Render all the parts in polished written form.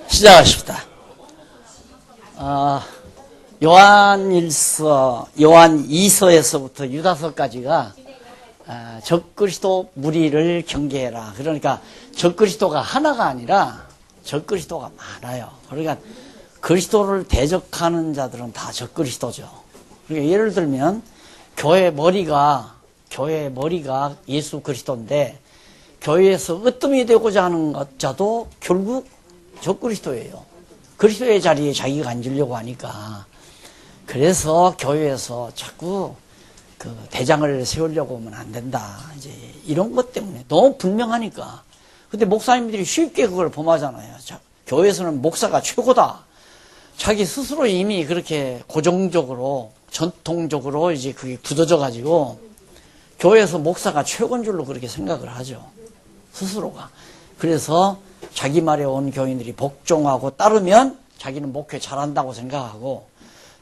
시작하십니다. 요한 1서, 요한 2서에서부터 유다서까지가 적그리스도 무리를 경계해라. 그러니까 적그리스도가 하나가 아니라 적그리스도가 많아요. 그러니까 그리스도를 대적하는 자들은 다 적그리스도죠. 그러니까 예를 들면 교회 머리가 예수 그리스도인데 교회에서 으뜸이 되고자 하는 자도 결국 적그리스도예요. 그리스도의 자리에 자기가 앉으려고 하니까. 그래서 교회에서 자꾸 그 대장을 세우려고 하면 안 된다. 이제 이런 것 때문에 너무 분명하니까. 근데 목사님들이 쉽게 그걸 범하잖아요. 자, 교회에서는 목사가 최고다. 자기 스스로 이미 그렇게 고정적으로, 전통적으로 이제 그게 굳어져 가지고 교회에서 목사가 최고인 줄로 그렇게 생각을 하죠. 스스로가. 그래서 자기 말에 온 교인들이 복종하고 따르면 자기는 목회 잘한다고 생각하고,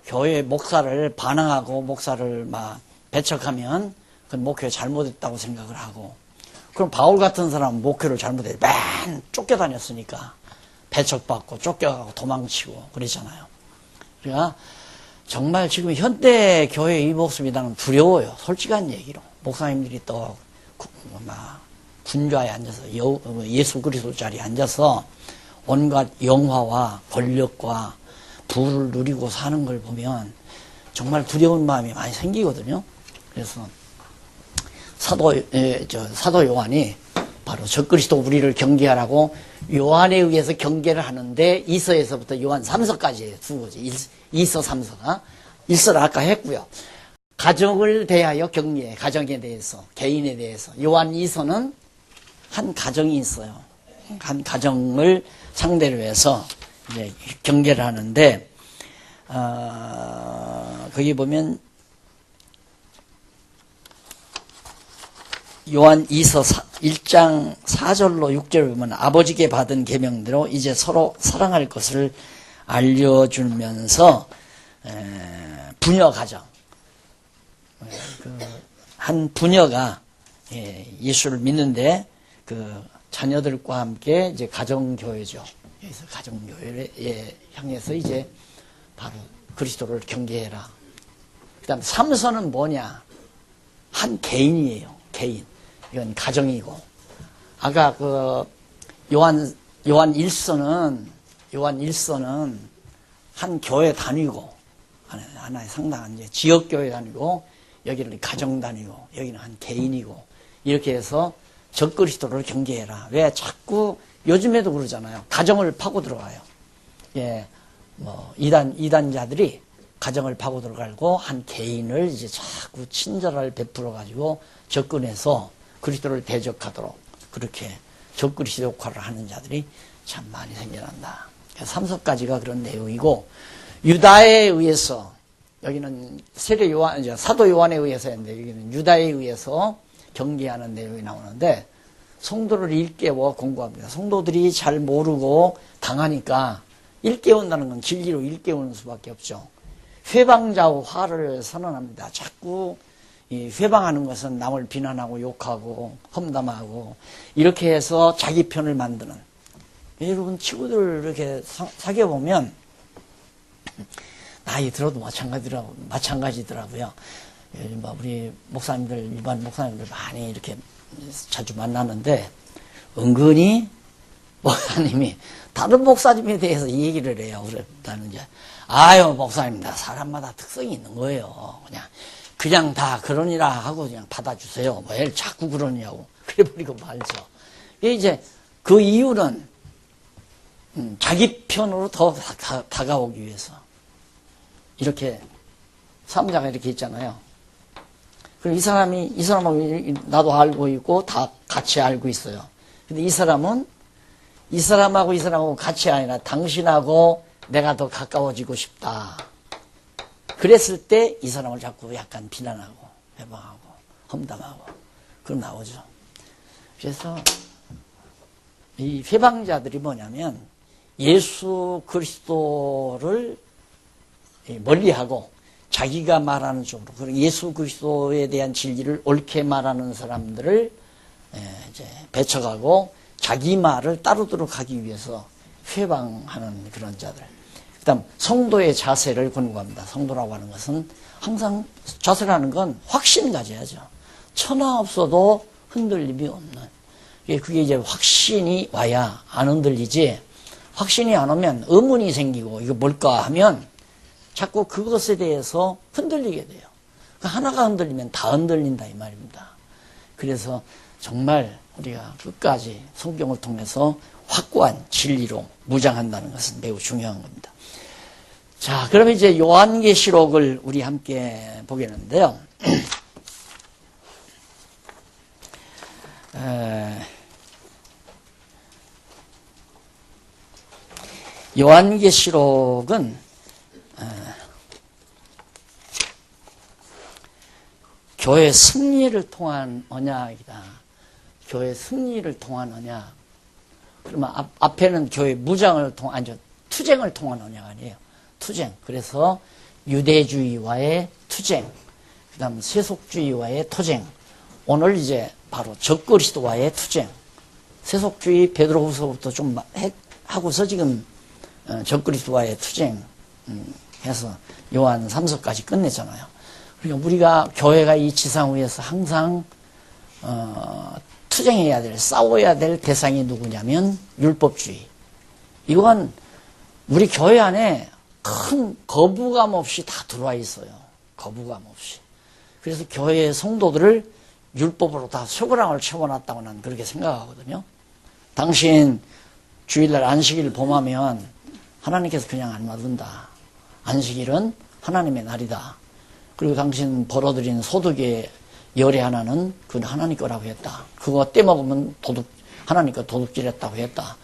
교회 목사를 반항하고 목사를 막 배척하면 그건 목회 잘못했다고 생각을 하고, 그럼 바울 같은 사람은 목회를 잘못해 맨 쫓겨다녔으니까 배척받고 쫓겨가고 도망치고 그랬잖아요. 그러니까 정말 지금 현대 교회의 이 모습이 나는 두려워요. 솔직한 얘기로. 목사님들이 또 막 군좌에 앉아서 예수 그리스도 자리에 앉아서 온갖 영화와 권력과 부를 누리고 사는 걸 보면 정말 두려운 마음이 많이 생기거든요. 그래서 사도 요한이 바로 적그리스도 우리를 경계하라고 요한에 의해서 경계를 하는데, 이서에서부터 요한 3서까지 두 거지. 2서 3서가 1서를 아까 했고요. 가정을 대하여 격리해. 가정에 대해서, 개인에 대해서. 요한 2서는 한 가정이 있어요. 한 가정을 상대로 해서 이제 경계를 하는데, 거기 보면 요한 2서 1장 4절로 6절을 보면 아버지께 받은 계명대로 이제 서로 사랑할 것을 알려주면서 부녀 가정, 한 부녀가 예수를 믿는데 그 자녀들과 함께 이제 가정교회죠. 여기서 가정교회에 향해서 이제 바로 그리스도를 경계해라. 그 다음 3서는 뭐냐? 한 개인이에요. 개인. 이건 가정이고. 아까 그 요한 1서는 한 교회 다니고, 하나의 상당한 이제 지역교회 다니고, 여기는 가정 다니고, 여기는 한 개인이고, 이렇게 해서 적그리스도를 경계해라. 왜 자꾸 요즘에도 그러잖아요. 가정을 파고 들어가요. 예, 뭐 이단자들이 가정을 파고 들어가고 한 개인을 이제 자꾸 친절을 베풀어 가지고 접근해서 그리스도를 대적하도록 그렇게 적그리스도 역할을 하는 자들이 참 많이 생겨난다. 3서까지가 그런 내용이고, 유다에 의해서, 여기는 사도 요한에 의해서 했는데, 여기는 유다에 의해서 경계하는 내용이 나오는데, 성도를 일깨워 공부합니다. 성도들이 잘 모르고 당하니까 일깨운다는 건 진리로 일깨우는 수밖에 없죠. 회방자의 화를 선언합니다. 자꾸 이 회방하는 것은 남을 비난하고 욕하고 험담하고 이렇게 해서 자기 편을 만드는. 여러분 친구들 이렇게 사귀어보면 나이 들어도 마찬가지더라고요. 우리 목사님들, 일반 목사님들 많이 이렇게 자주 만나는데 은근히 목사님이 다른 목사님에 대해서 얘기를 해요. 그랬다는 이제 아유 목사님, 다 사람마다 특성이 있는 거예요. 그냥 다 그러니라 하고 그냥 받아주세요. 왜 자꾸 그러냐고 그래버리고 말죠. 이제 그 이유는 자기 편으로 더 다가오기 위해서 이렇게 사무자가 이렇게 있잖아요. 그럼 이 사람하고 나도 알고 있고 다 같이 알고 있어요. 근데 이 사람은 이 사람하고 같이 아니라 당신하고 내가 더 가까워지고 싶다. 그랬을 때 이 사람을 자꾸 약간 비난하고 회방하고 험담하고 그럼 나오죠. 그래서 이 회방자들이 뭐냐면 예수 그리스도를 멀리하고 자기가 말하는 쪽으로, 그리고 예수 그리스도에 대한 진리를 옳게 말하는 사람들을 이제 배척하고 자기 말을 따르도록 하기 위해서 회방하는 그런 자들. 그 다음 성도의 자세를 권고합니다. 성도라고 하는 것은 항상 자세라는 건 확신 가져야죠. 천하 없어도 흔들림이 없는. 그게 이제 확신이 와야 안 흔들리지, 확신이 안 오면 의문이 생기고 이거 뭘까 하면 자꾸 그것에 대해서 흔들리게 돼요. 하나가 흔들리면 다 흔들린다 이 말입니다. 그래서 정말 우리가 끝까지 성경을 통해서 확고한 진리로 무장한다는 것은 매우 중요한 겁니다. 자, 그러면 이제 요한계시록을 우리 함께 보겠는데요. 요한계시록은 교회 승리를 통한 언약이다. 교회 승리를 통한 언약. 그러면 앞에는 교회 무장을 통한, 아니죠, 투쟁을 통한 언약 아니에요. 투쟁. 그래서 유대주의와의 투쟁, 그 다음 세속주의와의 투쟁, 오늘 이제 바로 적그리스도와의 투쟁. 세속주의 베드로후서부터 좀 하고서 지금 적그리스도와의 투쟁 해서 요한 3서까지 끝냈잖아요. 그러니까 우리가 교회가 이 지상 위에서 항상 투쟁해야 될, 싸워야 될 대상이 누구냐면 율법주의. 이건 우리 교회 안에 큰 거부감 없이 다 들어와 있어요. 거부감 없이. 그래서 교회의 성도들을 율법으로 다 쇠고랑을 채워놨다고 난 그렇게 생각하거든요. 당신 주일날 안식일 범하면 하나님께서 그냥 안 놔둔다. 안식일은 하나님의 날이다. 그리고 당신 벌어들인 소득의 열의 하나는 그건 하나님 거라고 했다. 그거 떼먹으면 하나님 거 도둑질했다고 했다.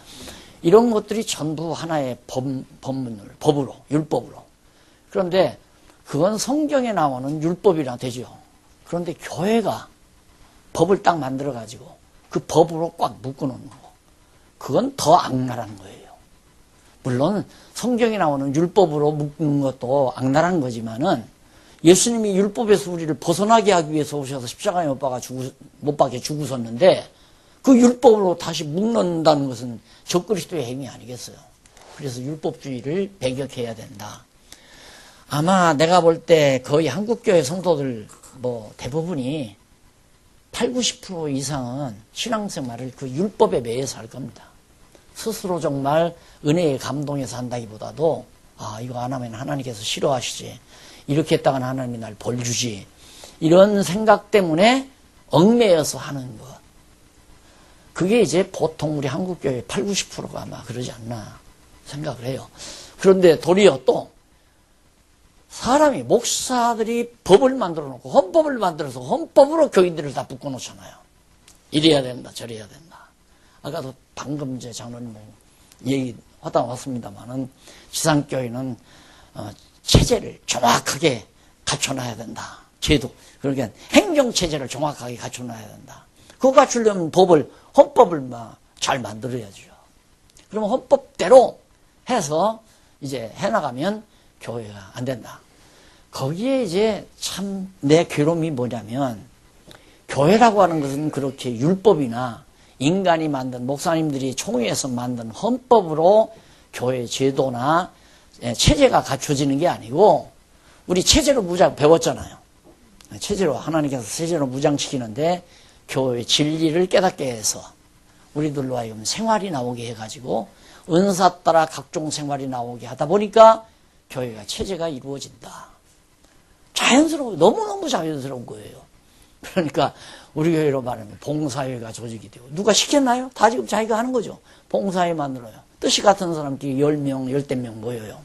이런 것들이 전부 하나의 법으로, 율법으로. 그런데 그건 성경에 나오는 율법이라 되죠. 그런데 교회가 법을 딱 만들어가지고 그 법으로 꽉 묶어놓는 거. 그건 더 악랄한 거예요. 물론 성경에 나오는 율법으로 묶는 것도 악랄한 거지만은 예수님이 율법에서 우리를 벗어나게 하기 위해서 오셔서 십자가에 못 박혀 죽으셨는데 그 율법으로 다시 묶는다는 것은 적그리스도의 행위 아니겠어요. 그래서 율법주의를 배격해야 된다. 아마 내가 볼 때 거의 한국교회 성도들 대부분이 80-90% 이상은 신앙생활을 그 율법에 매여서 할 겁니다. 스스로 정말 은혜에 감동해서 한다기보다도 이거 안 하면 하나님께서 싫어하시지, 이렇게 했다가는 하나님이 날 벌 주지, 이런 생각 때문에 얽매여서 하는 것. 그게 이제 보통 우리 한국교회 80-90%가 아마 그러지 않나 생각을 해요. 그런데 도리어 또 사람이, 목사들이 법을 만들어 놓고 헌법을 만들어서 헌법으로 교인들을 다 묶어 놓잖아요. 이래야 된다, 저래야 된다. 아까도 방금 제 장로님 얘기하다 왔습니다만은 지상교회는 체제를 정확하게 갖춰놔야 된다. 제도, 그러니까 행정체제를 정확하게 갖춰놔야 된다. 그거 갖추려면 헌법을 잘 만들어야죠. 그러면 헌법대로 해서 이제 해나가면 교회가 안 된다. 거기에 이제 참 내 괴로움이 뭐냐면, 교회라고 하는 것은 그렇게 율법이나 인간이 만든, 목사님들이 총회에서 만든 헌법으로 교회 제도나 체제가 갖춰지는 게 아니고, 우리 체제로 무장 배웠잖아요. 체제로, 하나님께서 체제로 무장시키는데 교회 진리를 깨닫게 해서 우리들로 하여금 생활이 나오게 해가지고 은사 따라 각종 생활이 나오게 하다 보니까 교회가 체제가 이루어진다. 자연스러워, 너무너무 자연스러운 거예요. 그러니까 우리 교회로 말하면 봉사회가 조직이 되고, 누가 시켰나요? 다 지금 자기가 하는 거죠. 봉사회 만들어요. 뜻이 같은 사람끼리 10명, 10명 모여요.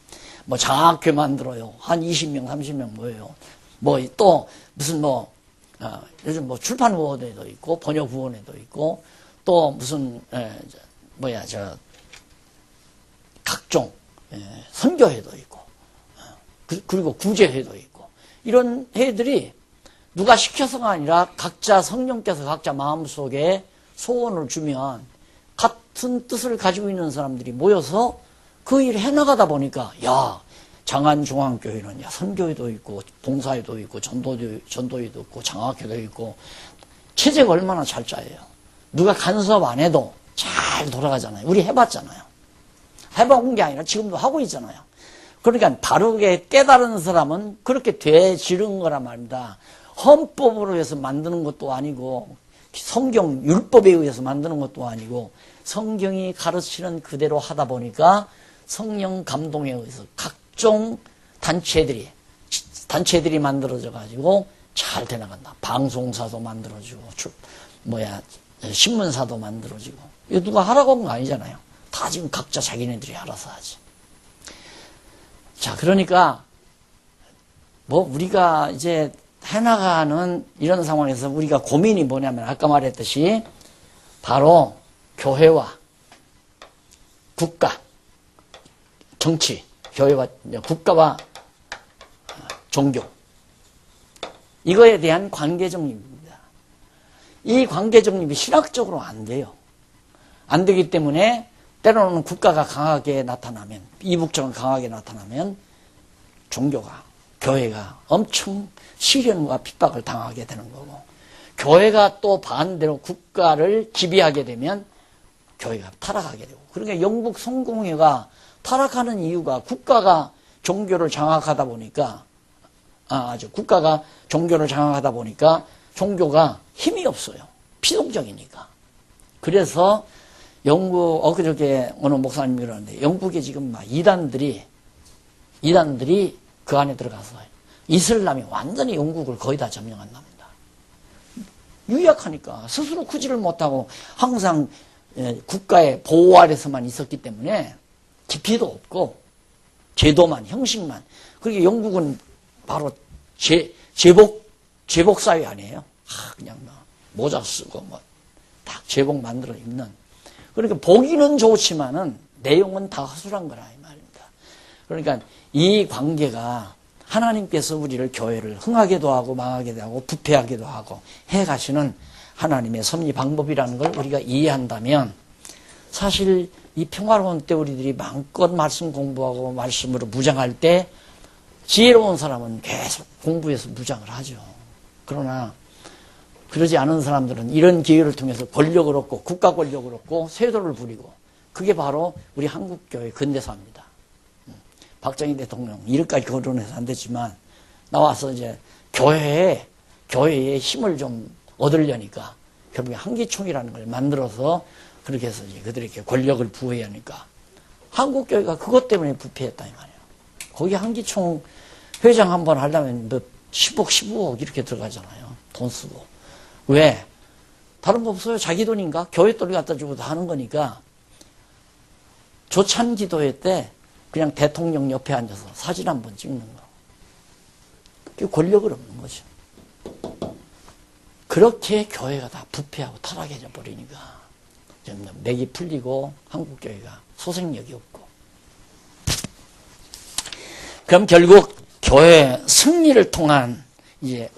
장학회 만들어요. 한 20명, 30명 모여요. 또 무슨 요즘 출판위원회도 있고 번역위원회도 있고, 또 무슨 각종 선교회도 있고, 그리고 구제회도 있고, 이런 회들이 누가 시켜서가 아니라 각자 성령께서 각자 마음속에 소원을 주면 같은 뜻을 가지고 있는 사람들이 모여서 그 일을 해나가다 보니까, 장안중앙교회는 선교회도 있고 봉사회도 있고 전도회도 있고 장학회도 있고, 체제가 얼마나 잘 짜여요. 누가 간섭 안 해도 잘 돌아가잖아요. 우리 해봤잖아요. 해본 게 아니라 지금도 하고 있잖아요. 그러니까 바르게 깨달은 사람은 그렇게 되지른 거란 말입니다. 헌법으로 해서 만드는 것도 아니고 성경 율법에 의해서 만드는 것도 아니고 성경이 가르치는 그대로 하다 보니까 성령 감동에 의해서 각종 단체들이 만들어져 가지고 잘 되나간다. 방송사도 만들어지고 신문사도 만들어지고 이거 누가 하라고 한 거 아니잖아요. 다 지금 각자 자기네들이 알아서 하지. 자, 그러니까 우리가 이제 해나가는 이런 상황에서 우리가 고민이 뭐냐면 아까 말했듯이 바로 교회와 국가, 정치, 교회와 국가와 종교, 이거에 대한 관계 정립입니다. 이 관계 정립이 신학적으로 안 돼요. 안 되기 때문에 때로는 국가가 강하게 나타나면, 이북적으로 강하게 나타나면 종교가, 교회가 엄청 시련과 핍박을 당하게 되는 거고, 교회가 또 반대로 국가를 지배하게 되면 교회가 타락하게 되고, 그러니까 영국 성공회가 타락하는 이유가 국가가 종교를 장악하다 보니까, 국가가 종교를 장악하다 보니까 종교가 힘이 없어요. 피동적이니까. 그래서 영국, 엊그저께 어느 목사님이 그러는데, 영국에 지금 막 이단들이 그 안에 들어가서 이슬람이 완전히 영국을 거의 다 점령한답니다. 유약하니까 스스로 구지를 못하고 항상 국가의 보호 아래서만 있었기 때문에 깊이도 없고 제도만, 형식만. 그러니까 영국은 바로 제복 사회 아니에요. 그냥 모자 쓰고 딱 제복 만들어 입는. 그러니까 보기는 좋지만은 내용은 다 허술한 거라 이 말입니다. 그러니까 이 관계가 하나님께서 우리를 교회를 흥하게도 하고 망하게도 하고 부패하게도 하고 해가시는 하나님의 섭리 방법이라는 걸 우리가 이해한다면 사실 이 평화로운 때 우리들이 마음껏 말씀 공부하고 말씀으로 무장할 때 지혜로운 사람은 계속 공부해서 무장을 하죠. 그러나 그러지 않은 사람들은 이런 기회를 통해서 권력을 얻고 국가 권력을 얻고 세도를 부리고 그게 바로 우리 한국교회 근대사입니다. 박정희 대통령 이름까지 거론해서 안 됐지만 나와서 이제 교회에 힘을 좀 얻으려니까 결국에 한기총이라는 걸 만들어서 그렇게 해서 이제 그들에게 권력을 부여해야 하니까 한국교회가 그것 때문에 부패했다 이 말이에요. 거기 한기총 회장 한번 하려면 10억, 15억 이렇게 들어가잖아요. 돈 쓰고. 왜? 다른 거 없어요. 자기 돈인가? 교회 돈을 갖다 주고 다 하는 거니까. 조찬 기도회 때 그냥 대통령 옆에 앉아서 사진 한번 찍는 거. 그게 권력을 없는 거죠. 그렇게 교회가 다 부패하고 타락해져 버리니까 점점 맥이 풀리고 한국교회가 소생력이 없고. 그럼 결국 교회 승리를 통한 이제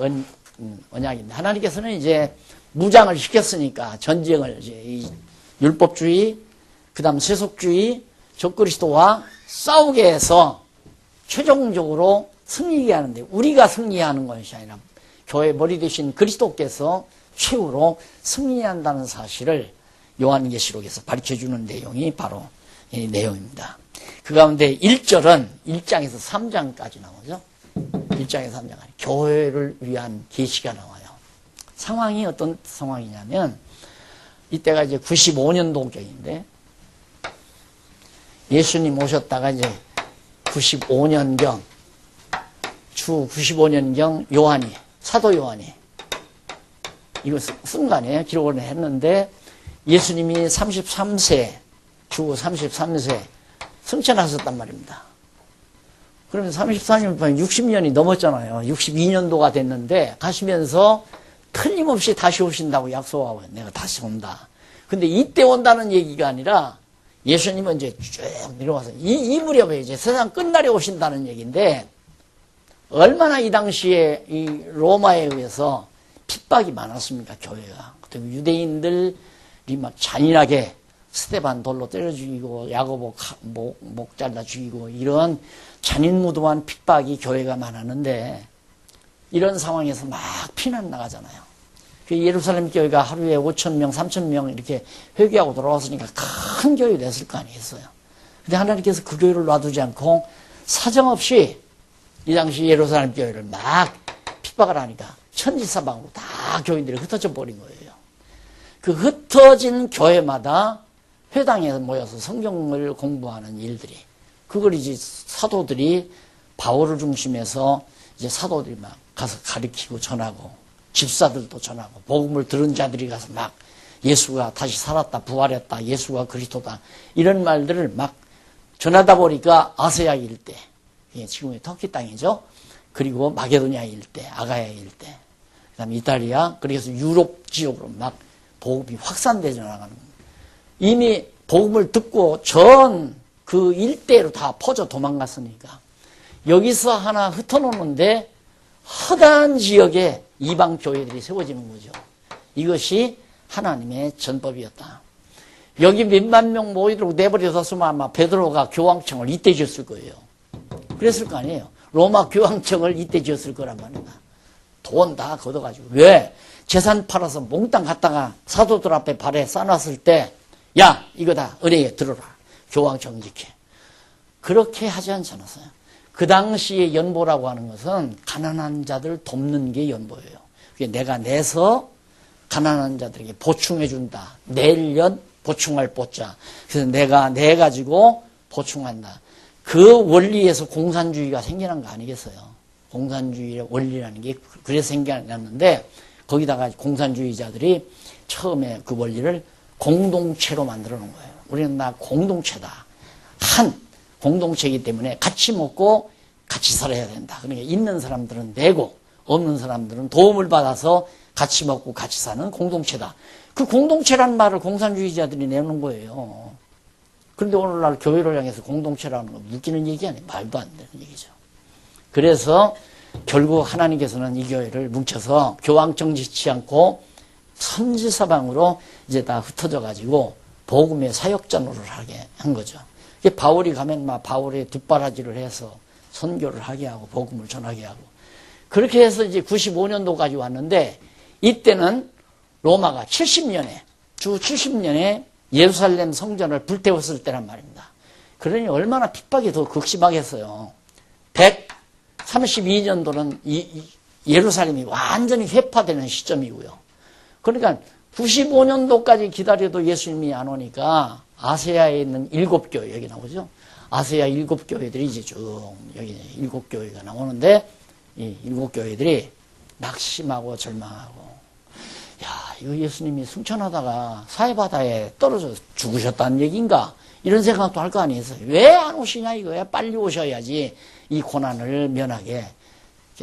언약인데 하나님께서는 이제 무장을 시켰으니까 전쟁을 이제 이 율법주의, 그다음 세속주의, 적그리스도와 싸우게 해서 최종적으로 승리하게 하는데 우리가 승리하는 것이 아니라 교회 머리 되신 그리스도께서 최후로 승리한다는 사실을 요한계시록에서 가르쳐주는 내용이 바로 이 내용입니다. 그 가운데 1절은 1장에서 3장까지 나오죠. 1장에서 3장. 교회를 위한 계시가 나와요. 상황이 어떤 상황이냐면 이때가 이제 95년도경인데 예수님 오셨다가 이제 95년경 주 95년경 요한이 사도 요한이 이거 쓴 거 아니에요. 기록을 했는데 예수님이 33세 주 33세 승천하셨단 말입니다. 그러면 34년, 60년이 넘었잖아요. 62년도가 됐는데 가시면서 틀림없이 다시 오신다고 약속하고 내가 다시 온다. 근데 이때 온다는 얘기가 아니라 예수님은 이제 쭉 내려와서 이 무렵에 이제 세상 끝날에 오신다는 얘기인데 얼마나 이 당시에 이 로마에 의해서 핍박이 많았습니까, 교회가. 그때 유대인들이 막 잔인하게 스데반 돌로 때려 죽이고 야고보 목 잘라 죽이고 이런 잔인무도한 핍박이 교회가 많았는데 이런 상황에서 막 피난 나가잖아요. 예루살렘 교회가 하루에 5,000명, 3,000명 이렇게 회개하고 돌아왔으니까 큰 교회 됐을 거 아니겠어요. 근데 하나님께서 그 교회를 놔두지 않고 사정없이 이 당시 예루살렘 교회를 막 핍박을 하니까 천지사방으로 다 교인들이 흩어져 버린 거예요. 그 흩어진 교회마다 회당에 모여서 성경을 공부하는 일들이, 그걸 이제 사도들이 바울을 중심해서 이제 사도들이 막 가서 가르치고 전하고, 집사들도 전하고, 복음을 들은 자들이 가서 막 예수가 다시 살았다, 부활했다, 예수가 그리스도다, 이런 말들을 막 전하다 보니까 아세아 일대, 지금의 터키 땅이죠. 그리고 마게도니아 일대, 아가야 일대, 그 다음에 이탈리아, 그래서 유럽 지역으로 막 복음이 확산되어 나가는 겁니다. 이미 복음을 듣고 전 그 일대로 다 퍼져 도망갔으니까 여기서 하나 흩어놓는데 허다한 지역에 이방 교회들이 세워지는 거죠. 이것이 하나님의 전법이었다. 여기 몇만 명 모이도록 내버려뒀으면 아마 베드로가 교황청을 이때 지었을 거예요. 그랬을 거 아니에요. 로마 교황청을 이때 지었을 거란 말입니다. 돈 다 걷어가지고. 왜? 재산 팔아서 몽땅 갖다가 사도들 앞에 발에 싸놨을 때, 야, 이거다, 은혜에 들어라. 교황청 지켜. 그렇게 하지 않았어요. 그 당시에 연보라고 하는 것은 가난한 자들 돕는 게 연보예요. 그게 내가 내서 가난한 자들에게 보충해준다. 내년 보충할 보자. 그래서 내가 내가지고 보충한다. 그 원리에서 공산주의가 생겨난 거 아니겠어요? 공산주의의 원리라는 게 그래서 생겨났는데, 거기다가 공산주의자들이 처음에 그 원리를 공동체로 만들어 놓은 거예요. 우리는 다 공동체다. 한 공동체이기 때문에 같이 먹고 같이 살아야 된다. 그러니까 있는 사람들은 내고 없는 사람들은 도움을 받아서 같이 먹고 같이 사는 공동체다. 그 공동체라는 말을 공산주의자들이 내놓은 거예요. 그런데 오늘날 교회를 향해서 공동체라는 건 웃기는 얘기 아니에요. 말도 안 되는 얘기죠. 그래서 결국 하나님께서는 이 교회를 뭉쳐서 교황청 짓지 않고 선지사방으로 이제 다 흩어져 가지고 복음의 사역자 노릇을 하게 한 거죠. 바울이 가면 막 바울의 뒷바라지를 해서 선교를 하게 하고 복음을 전하게 하고, 그렇게 해서 이제 95년도까지 왔는데, 이때는 로마가 70년에 주 70년에 예루살렘 성전을 불태웠을 때란 말입니다. 그러니 얼마나 핍박이 더 극심하겠어요. 132년도는 예루살렘이 완전히 회파되는 시점이고요. 그러니까 95년도까지 기다려도 예수님이 안 오니까 아세아에 있는 7교회, 여기 나오죠. 아세아 7교회들이 이제 쭉 여기 7교회가 나오는데, 이 7교회들이 낙심하고 절망하고, 야, 이거 예수님이 승천하다가 사해바다에 떨어져 죽으셨다는 얘기인가? 이런 생각도 할 거 아니겠어요? 왜 안 오시냐 이거야? 빨리 오셔야지 이 고난을 면하게.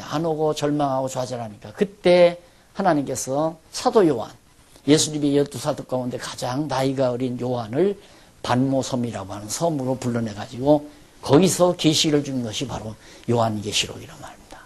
안 오고 절망하고 좌절하니까, 그때 하나님께서 사도 요한, 예수님이 12사도 가운데 가장 나이가 어린 요한을 반모섬이라고 하는 섬으로 불러내가지고 거기서 계시를 준 것이 바로 요한계시록이란 말입니다.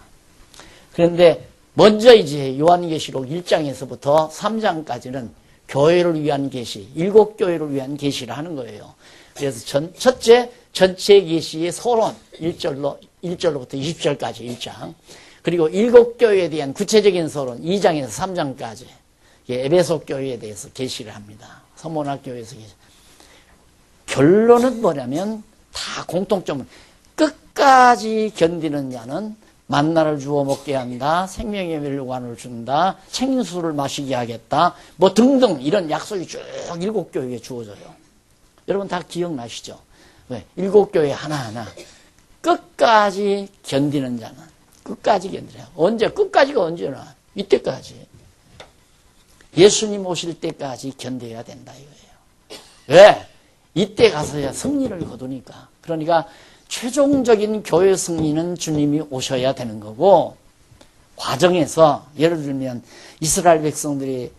그런데 먼저 이제 요한계시록 1장에서부터 3장까지는 교회를 위한 계시, 7교회를 위한 계시를 하는 거예요. 그래서 첫째 전체 계시의 서론 1절로부터 20절까지 1장, 그리고 7교회에 대한 구체적인 서론 2장에서 3장까지 에베소 교회에 대해서 계시를 합니다. 서문학 교회에서 계시. 결론은 뭐냐면 다 공통점은 끝까지 견디는 자는 만나를 주워 먹게 한다, 생명의 멸관을 준다, 생수를 마시게 하겠다, 뭐 등등 이런 약속이 쭉 7교회에 주어져요. 여러분 다 기억나시죠? 왜? 7교회 하나하나 끝까지 견디는 자는, 끝까지 견디라. 언제? 끝까지가 언제나 이때까지. 예수님 오실 때까지 견뎌야 된다 이거예요. 왜? 이때 가서야 승리를 거두니까. 그러니까 최종적인 교회 승리는 주님이 오셔야 되는 거고, 과정에서 예를 들면 이스라엘 백성들이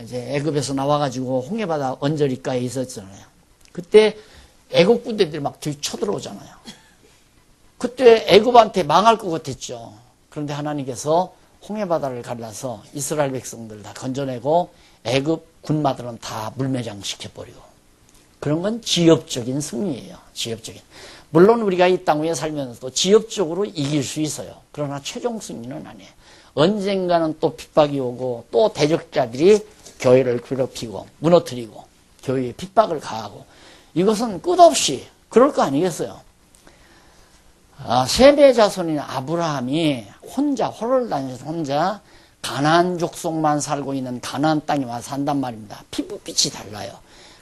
이제 애굽에서 나와가지고 홍해바다 언저리가에 있었잖아요. 그때 애굽 군대들이 막 쳐들어오잖아요. 그때 애굽한테 망할 것 같았죠. 그런데 하나님께서 홍해바다를 갈라서 이스라엘 백성들 다 건져내고 애굽 군마들은 다 물매장시켜버리고, 그런 건 지역적인 승리예요. 지역적인. 물론 우리가 이 땅 위에 살면서도 지역적으로 이길 수 있어요. 그러나 최종 승리는 아니에요. 언젠가는 또 핍박이 오고 또 대적자들이 교회를 괴롭히고 무너뜨리고 교회에 핍박을 가하고, 이것은 끝없이 그럴 거 아니겠어요? 셈의 자손인 아브라함이 혼자 홀을 다니면서 혼자 가나안 족속만 살고 있는 가나안 땅에 와서 산단 말입니다. 피부빛이 달라요.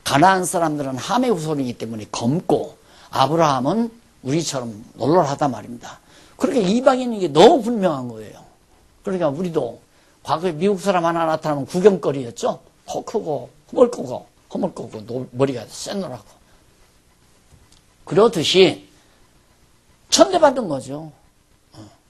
가나안 사람들은 함의 후손이기 때문에 검고 아브라함은 우리처럼 널널하단 말입니다. 그러니까 이방인인 게 너무 분명한 거예요. 그러니까 우리도 과거에 미국 사람 하나 나타나면 구경거리였죠. 코 크고 허물고고 머리가 쎄노랗고. 그렇듯이 천대받은 거죠.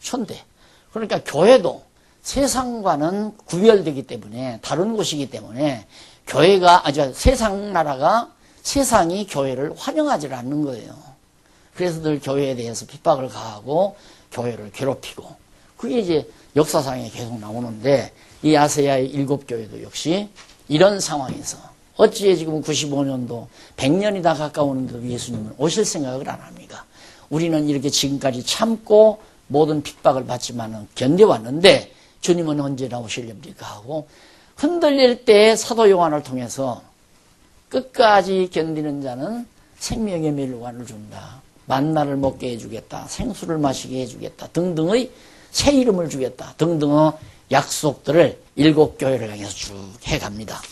천대. 그러니까 교회도 세상과는 구별되기 때문에 다른 곳이기 때문에 교회가 세상 나라가 세상이 교회를 환영하지 않는 거예요. 그래서 늘 교회에 대해서 핍박을 가하고 교회를 괴롭히고 그게 이제 역사상에 계속 나오는데 이 아세아의 7교회도 역시 이런 상황에서 어찌에 지금 95년도 100년이 다 가까우는데도 예수님은 오실 생각을 안 합니까? 우리는 이렇게 지금까지 참고 모든 핍박을 받지만은 견뎌왔는데 주님은 언제 나오시렵니까 하고 흔들릴 때 사도 요한을 통해서 끝까지 견디는 자는 생명의 멸관을 준다. 만나를 먹게 해주겠다. 생수를 마시게 해주겠다. 등등의 새 이름을 주겠다. 등등의 약속들을 7교회를 향해서 쭉 해갑니다.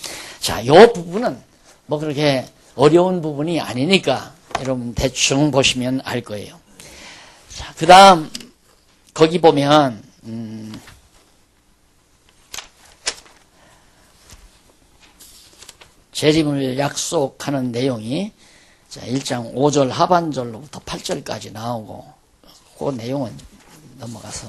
자, 이 부분은 뭐 그렇게 어려운 부분이 아니니까 여러분 대충 보시면 알 거예요. 자, 그 다음 거기 보면 재림을 약속하는 내용이 자, 1장 5절 하반절로부터 8절까지 나오고 그 내용은 넘어가서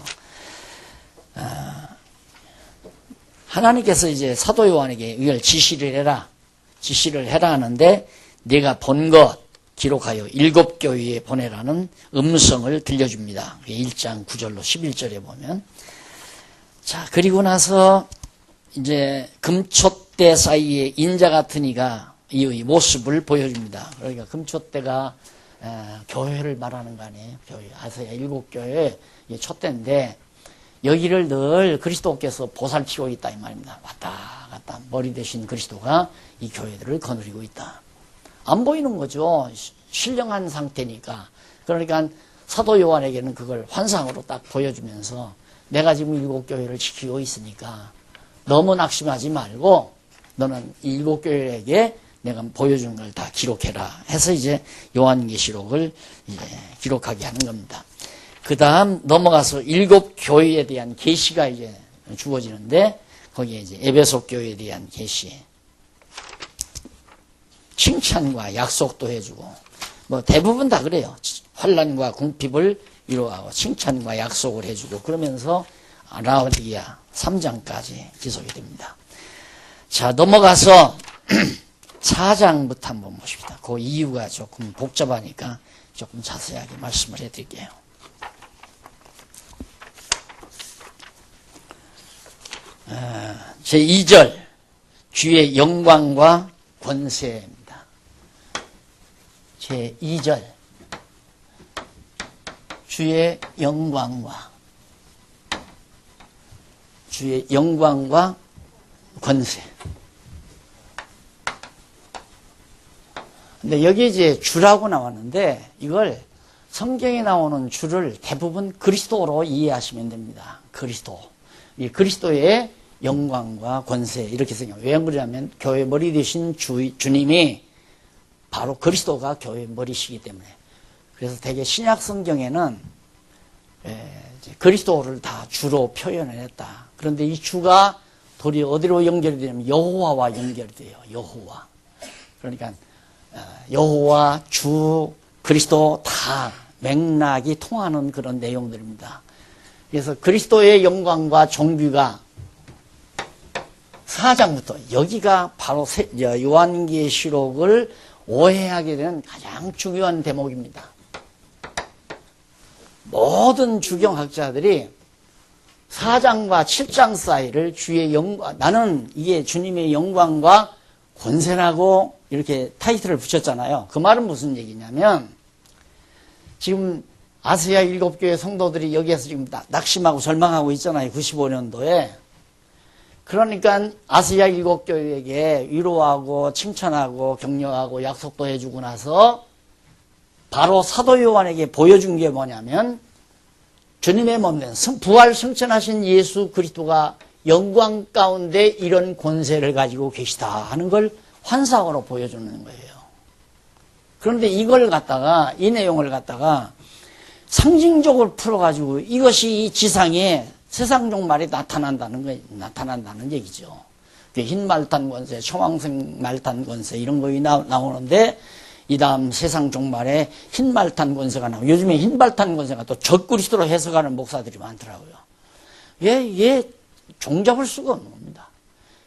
하나님께서 이제 사도 요한에게 이걸 지시를 해라 하는데 네가 본 것 기록하여 7교회에 보내라는 음성을 들려줍니다. 1장 9절로 11절에 보면 자 그리고 나서 이제 금촛대 사이에 인자 같은 이가 이 모습을 보여줍니다. 그러니까 금촛대가 교회를 말하는 거 아니에요. 교회 아세아 7교회 촛대인데 여기를 늘 그리스도께서 보살피고 있다 이 말입니다. 왔다 갔다 머리 대신 그리스도가 이 교회들을 거느리고 있다. 안 보이는 거죠. 신령한 상태니까. 그러니까 사도 요한에게는 그걸 환상으로 딱 보여주면서 내가 지금 7교회를 지키고 있으니까 너무 낙심하지 말고 너는 이 7교회에게 내가 보여준 걸 다 기록해라 해서 이제 요한계시록을 이제 기록하게 하는 겁니다. 그 다음 넘어가서 7교회에 대한 계시가 이제 주어지는데 거기에 이제 에베소 교회에 대한 계시 칭찬과 약속도 해주고 뭐 대부분 다 그래요. 환난과 궁핍을 위로하고 칭찬과 약속을 해주고 그러면서 라오디게아 3장까지 기록이 됩니다. 자 넘어가서 4장부터 한번 보십시다. 그 이유가 조금 복잡하니까 조금 자세하게 말씀을 해드릴게요. 제2절 주의 영광과 권세입니다. 제2절 주의 영광과 권세. 근데 여기 이제 주라고 나왔는데 이걸 성경에 나오는 주를 대부분 그리스도로 이해하시면 됩니다. 그리스도. 이 그리스도의 영광과 권세 이렇게 생각해요. 왜 그러냐면 교회 머리 되신 주님이 바로 그리스도가 교회 머리시기 때문에 그래서 대개 신약 성경에는 그리스도를 다 주로 표현을 했다. 그런데 이 주가 도리어 어디로 연결이 되냐면 여호와와 연결이 돼요. 여호와. 그러니까 여호와, 주, 그리스도 다 맥락이 통하는 그런 내용들입니다. 그래서 그리스도의 영광과 종교가 4장부터 여기가 바로 요한계시록을 오해하게 되는 가장 중요한 대목입니다. 모든 주경학자들이 4장과 7장 사이를 주의 영광, 나는 이게 주님의 영광과 권세라고 이렇게 타이틀을 붙였잖아요. 그 말은 무슨 얘기냐면 지금 아시아 7교회 성도들이 여기에서 지금 낙심하고 절망하고 있잖아요. 95년도에. 그러니까 아시아 7교회에게 위로하고 칭찬하고 격려하고 약속도 해주고 나서 바로 사도 요한에게 보여준 게 뭐냐면 주님의 몸된 부활 승천하신 예수 그리스도가 영광 가운데 이런 권세를 가지고 계시다 하는 걸 환상으로 보여주는 거예요. 그런데 이걸 갖다가 이 내용을 갖다가 상징적으로 풀어가지고 이것이 이 지상에 세상 종말에 나타난다는 얘기죠. 흰 말탄 권세, 초황색 말탄 권세 이런 거이 나오는데 이 다음 세상 종말에 흰 말탄 권세가 나오고 요즘에 흰 말탄 권세가 또 적그리스도로 해석하는 목사들이 많더라고요. 얘 종잡을 수가 없는 겁니다.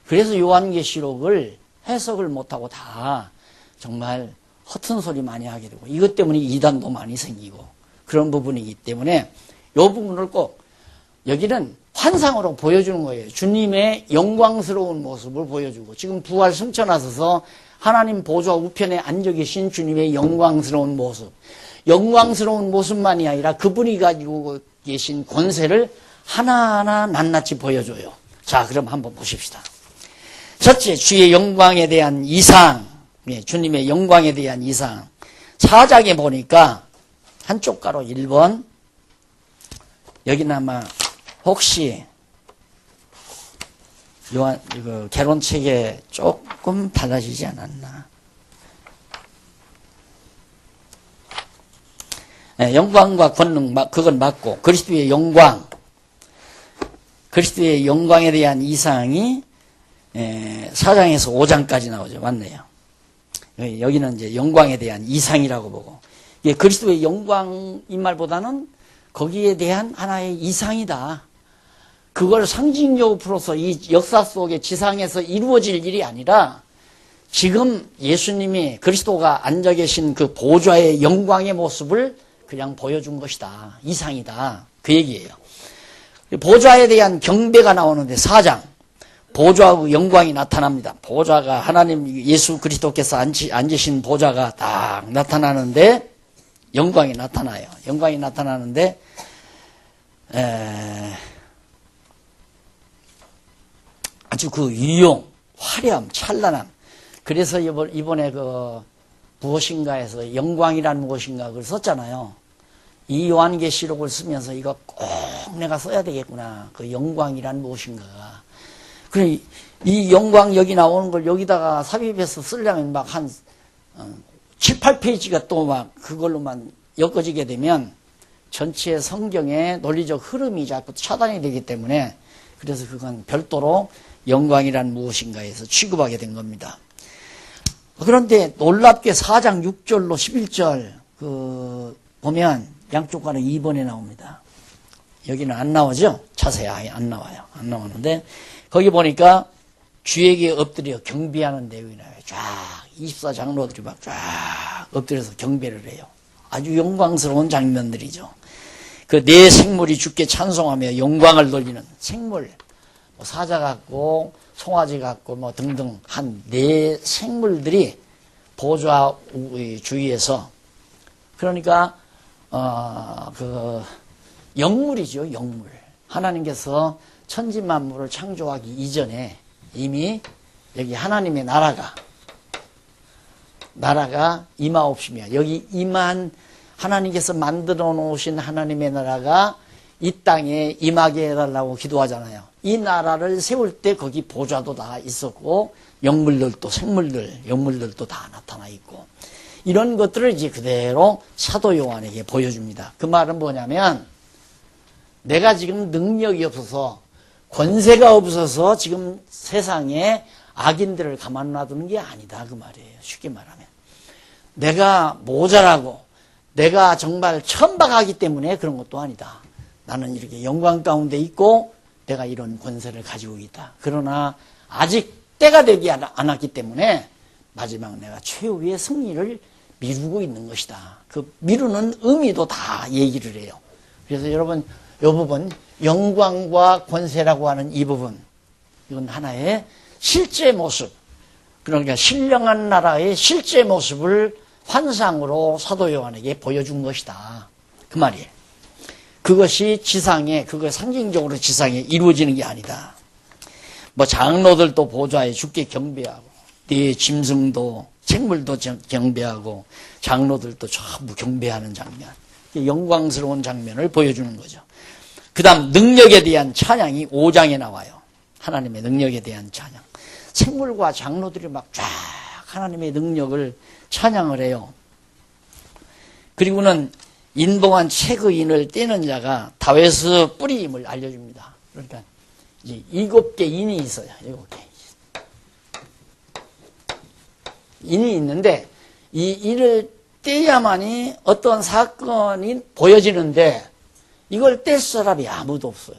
그래서 요한계시록을 해석을 못하고 다 정말 허튼 소리 많이 하게 되고 이것 때문에 이단도 많이 생기고 그런 부분이기 때문에 이 부분을 꼭 여기는 환상으로 보여주는 거예요. 주님의 영광스러운 모습을 보여주고 지금 부활 승천하셔서 하나님 보좌 우편에 앉아 계신 주님의 영광스러운 모습, 영광스러운 모습만이 아니라 그분이 가지고 계신 권세를 하나하나 낱낱이 보여줘요. 자, 그럼 한번 보십시다. 첫째, 주의 영광에 대한 이상, 주님의 영광에 대한 이상. 4장에 보니까 한쪽 가로 1번, 여기는 아마 혹시 요한 이거 개론책에 조금 달라지지 않았나? 네, 영광과 권능 그건 맞고 그리스도의 영광, 그리스도의 영광에 대한 이상이 4장에서 5장까지 나오죠. 맞네요. 여기는 이제 영광에 대한 이상이라고 보고 그리스도의 영광 이 말보다는 거기에 대한 하나의 이상이다. 그걸 상징적으로 풀어서 이 역사 속에 지상에서 이루어질 일이 아니라 지금 예수님이 그리스도가 앉아 계신 그 보좌의 영광의 모습을 그냥 보여준 것이다. 이상이다. 그 얘기예요. 보좌에 대한 경배가 나오는데 4장 보좌하고 영광이 나타납니다. 보좌가 하나님 예수 그리스도께서 앉으신 보좌가 딱 나타나는데 영광이 나타나요. 영광이 나타나는데 아주 그 유용, 화려함, 찬란함. 그래서 이번에 그 무엇인가에서 영광이란 무엇인가 그걸 썼잖아요. 이 요한계시록을 쓰면서 이거 꼭 내가 써야 되겠구나. 그 영광이란 무엇인가가. 그래 이 영광 여기 나오는 걸 여기다가 삽입해서 쓰려면 막 한 7, 8페이지가 또 막 그걸로만 엮어지게 되면 전체 성경의 논리적 흐름이 자꾸 차단이 되기 때문에 그래서 그건 별도로 영광이란 무엇인가에서 취급하게 된 겁니다. 그런데 놀랍게 4장 6절로 11절 보면 양쪽 가로 2번에 나옵니다. 여기는 안 나오죠? 자세히 안 나와요. 안 나오는데 거기 보니까 주에게 엎드려 경배하는 내용이 나와요. 쫙 24장로들이 막 쫙 엎드려서 경배를 해요. 아주 영광스러운 장면들이죠. 그 네 생물이 주께 찬송하며 영광을 돌리는 생물, 뭐 사자 같고 송아지 같고 뭐 등등 한 네 생물들이 보좌 주위에서 그러니까 그 영물이죠. 영물. 하나님께서 천지 만물을 창조하기 이전에 이미 여기 하나님의 나라가 임하옵시며 여기 임한 하나님께서 만들어 놓으신 하나님의 나라가 이 땅에 임하게 해달라고 기도하잖아요. 이 나라를 세울 때 거기 보좌도 다 있었고 영물들도 생물들, 영물들도 다 나타나 있고 이런 것들을 이제 그대로 사도 요한에게 보여줍니다. 그 말은 뭐냐면 내가 지금 능력이 없어서 권세가 없어서 지금 세상에 악인들을 가만 놔두는 게 아니다 그 말이에요. 쉽게 말하면 내가 모자라고 내가 정말 천박하기 때문에 그런 것도 아니다. 나는 이렇게 영광 가운데 있고 내가 이런 권세를 가지고 있다. 그러나 아직 때가 되지 않았기 때문에 마지막 내가 최후의 승리를 미루고 있는 것이다. 그 미루는 의미도 다 얘기를 해요. 그래서 여러분 이 부분 영광과 권세라고 하는 이 부분 이건 하나의 실제 모습 그러니까 신령한 나라의 실제 모습을 환상으로 사도 요한에게 보여준 것이다. 그 말이에요. 그것이 지상에 그거 상징적으로 지상에 이루어지는 게 아니다. 뭐 장로들도 보좌에 주께 경배하고 네 짐승도 생물도 경배하고 장로들도 전부 경배하는 장면. 영광스러운 장면을 보여주는 거죠. 그 다음 능력에 대한 찬양이 5장에 나와요. 하나님의 능력에 대한 찬양. 생물과 장로들이 막 쫙 하나님의 능력을 찬양을 해요. 그리고는 인봉한 책의인을 떼는 자가 다윗의 뿌리임을 알려줍니다. 그러니까 이제 7개 인이 있어요. 7개. 인이 있는데 이 인을 떼야만이 어떤 사건이 보여지는데 이걸 뗄 사람이 아무도 없어요.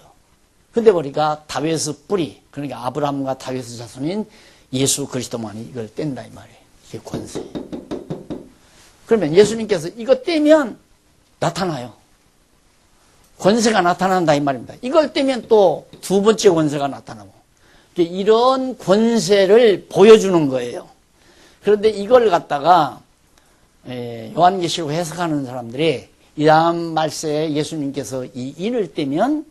근데 보니까 다윗의 뿌리, 그러니까 아브라함과 다윗의 자손인 예수 그리스도만이 이걸 뗀다 이 말이에요. 이게 권세. 그러면 예수님께서 이거 떼면 나타나요. 권세가 나타난다 이 말입니다. 이걸 떼면 또 두 번째 권세가 나타나고 이런 권세를 보여주는 거예요. 그런데 이걸 갖다가 요한계시록 해석하는 사람들이 이 다음 말세에 예수님께서 이 인을 떼면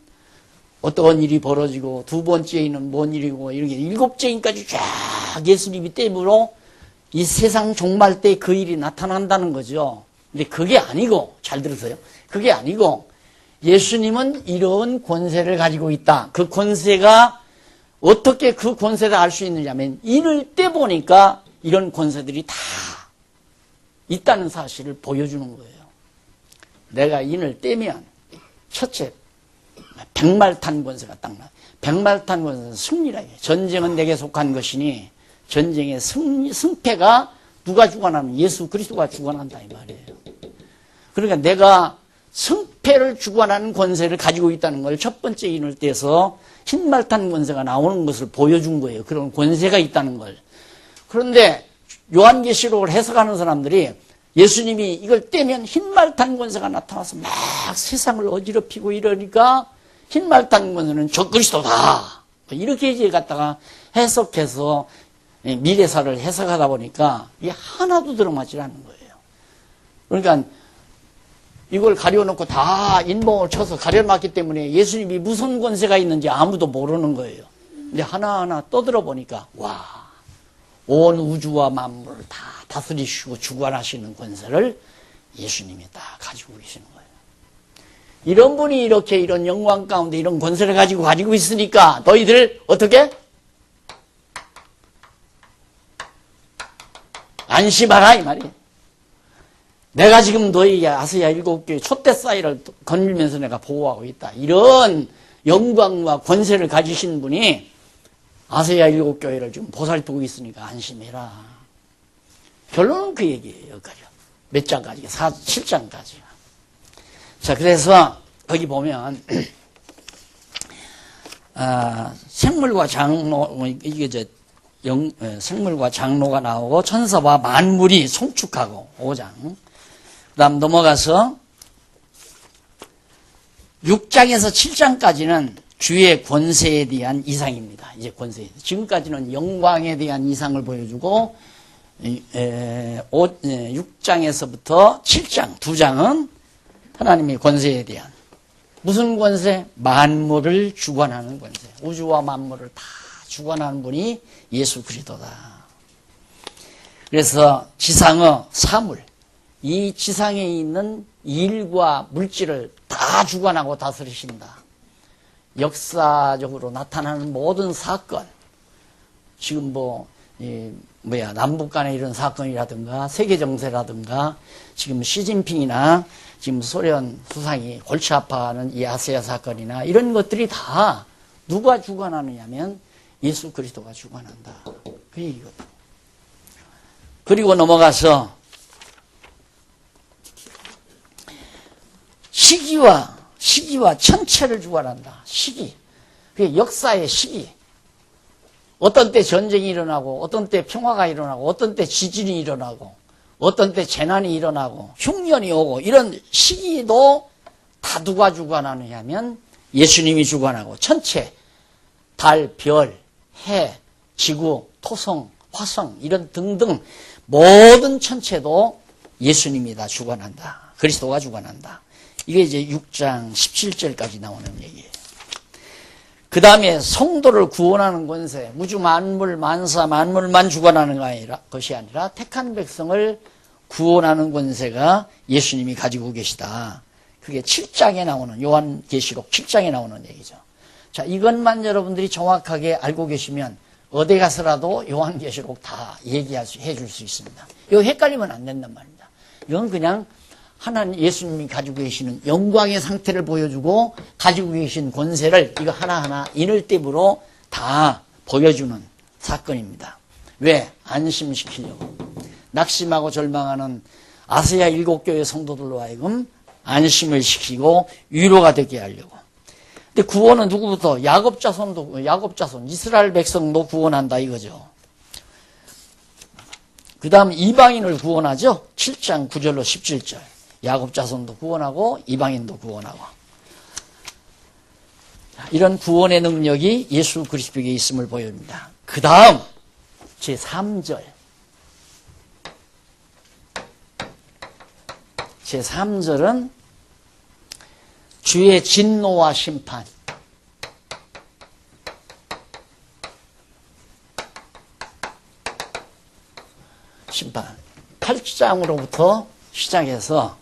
어떤 일이 벌어지고 두 번째 인은 뭔 일이고 이렇게 7째 인까지 쫙 예수님이 떼므로 이 세상 종말 때 그 일이 나타난다는 거죠. 근데 그게 아니고, 잘 들으세요. 그게 아니고 예수님은 이런 권세를 가지고 있다. 그 권세가 어떻게 그 권세를 알 수 있느냐면 인을 떼보니까 이런 권세들이 다 있다는 사실을 보여주는 거예요. 내가 인을 떼면 첫째 백말탄 권세가 딱 나. 백말탄 권세는 승리라 해요. 전쟁은 내게 속한 것이니 전쟁의 승패가 누가 주관하면 예수 그리스도가 주관한다 이 말이에요. 그러니까 내가 승패를 주관하는 권세를 가지고 있다는 걸 첫 번째 인을 떼서 흰말탄 권세가 나오는 것을 보여준 거예요. 그런 권세가 있다는 걸. 그런데 요한계시록을 해석하는 사람들이 예수님이 이걸 떼면 흰말탄 권세가 나타나서 막 세상을 어지럽히고 이러니까 흰말탄 권세는 적그리스도다. 이렇게 이제 갖다가 해석해서 미래사를 해석하다 보니까 이게 하나도 들어맞지 않는 거예요. 그러니까 이걸 가려놓고 다 인봉을 쳐서 가려놨기 때문에 예수님이 무슨 권세가 있는지 아무도 모르는 거예요. 근데 하나하나 떠들어 보니까 와, 온 우주와 만물을 다 다스리시고 주관하시는 권세를 예수님이 다 가지고 계시는 거예요. 이런 분이 이렇게 이런 영광 가운데 이런 권세를 가지고 있으니까 너희들 어떻게? 안심하라 이 말이에요. 내가 지금 너희 아시아 7교회 촛대 사이를 거닐면서 내가 보호하고 있다. 이런 영광과 권세를 가지신 분이 아시아 7교회를 지금 보살피고 있으니까 안심해라. 결론은 그 얘기예요. 여기까지. 몇 장까지? 7장까지. 자, 그래서 거기 보면 생물과 장로, 이게 이제 생물과 장로가 나오고 천사와 만물이 송축하고 5장. 그 다음 넘어가서 6장에서 7장까지는 주의 권세에 대한 이상입니다. 이제 권세. 지금까지는 영광에 대한 이상을 보여주고 6장에서부터 7장, 2장은 하나님의 권세에 대한 무슨 권세? 만물을 주관하는 권세. 우주와 만물을 다 주관하는 분이 예수 그리스도다. 그래서 지상의 사물, 이 지상에 있는 일과 물질을 다 주관하고 다스리신다. 역사적으로 나타나는 모든 사건, 지금 남북 간의 이런 사건이라든가 세계 정세라든가 지금 시진핑이나 지금 소련 수상이 골치 아파하는 이 아시아 사건이나 이런 것들이 다 누가 주관하느냐면 예수 그리스도가 주관한다. 그 얘기거든. 그리고 넘어가서 시기와 천체를 주관한다. 시기. 그게 역사의 시기. 어떤 때 전쟁이 일어나고, 어떤 때 평화가 일어나고, 어떤 때 지진이 일어나고, 어떤 때 재난이 일어나고, 흉년이 오고, 이런 시기도 다 누가 주관하느냐 하면 예수님이 주관하고, 천체, 달, 별, 해, 지구, 토성, 화성, 이런 등등 모든 천체도 예수님이 다 주관한다. 그리스도가 주관한다. 이게 이제 6장 17절까지 나오는 얘기예요. 그 다음에 성도를 구원하는 권세, 우주 만물 만사 만물만 주관하는 것이 아니라 택한 백성을 구원하는 권세가 예수님이 가지고 계시다. 그게 7장에 나오는, 요한계시록 7장에 나오는 얘기죠. 자, 이것만 여러분들이 정확하게 알고 계시면 어디 가서라도 요한계시록 다 얘기해 줄 수 있습니다. 이거 헷갈리면 안 된단 말입니다. 이건 그냥 하나님, 예수님이 가지고 계시는 영광의 상태를 보여주고 가지고 계신 권세를 이거 하나하나 인을대부로 다 보여주는 사건입니다. 왜? 안심시키려고. 낙심하고 절망하는 아시아 7교회 성도들로 하여금 안심을 시키고 위로가 되게 하려고. 근데 구원은 누구부터? 야곱 자손, 이스라엘 백성도 구원한다 이거죠. 그 다음 이방인을 구원하죠. 7장 9절로 17절. 야곱 자손도 구원하고 이방인도 구원하고. 이런 구원의 능력이 예수 그리스도에게 있음을 보여줍니다. 그 다음 제3절. 제3절은 주의 진노와 심판. 심판. 8장으로부터 시작해서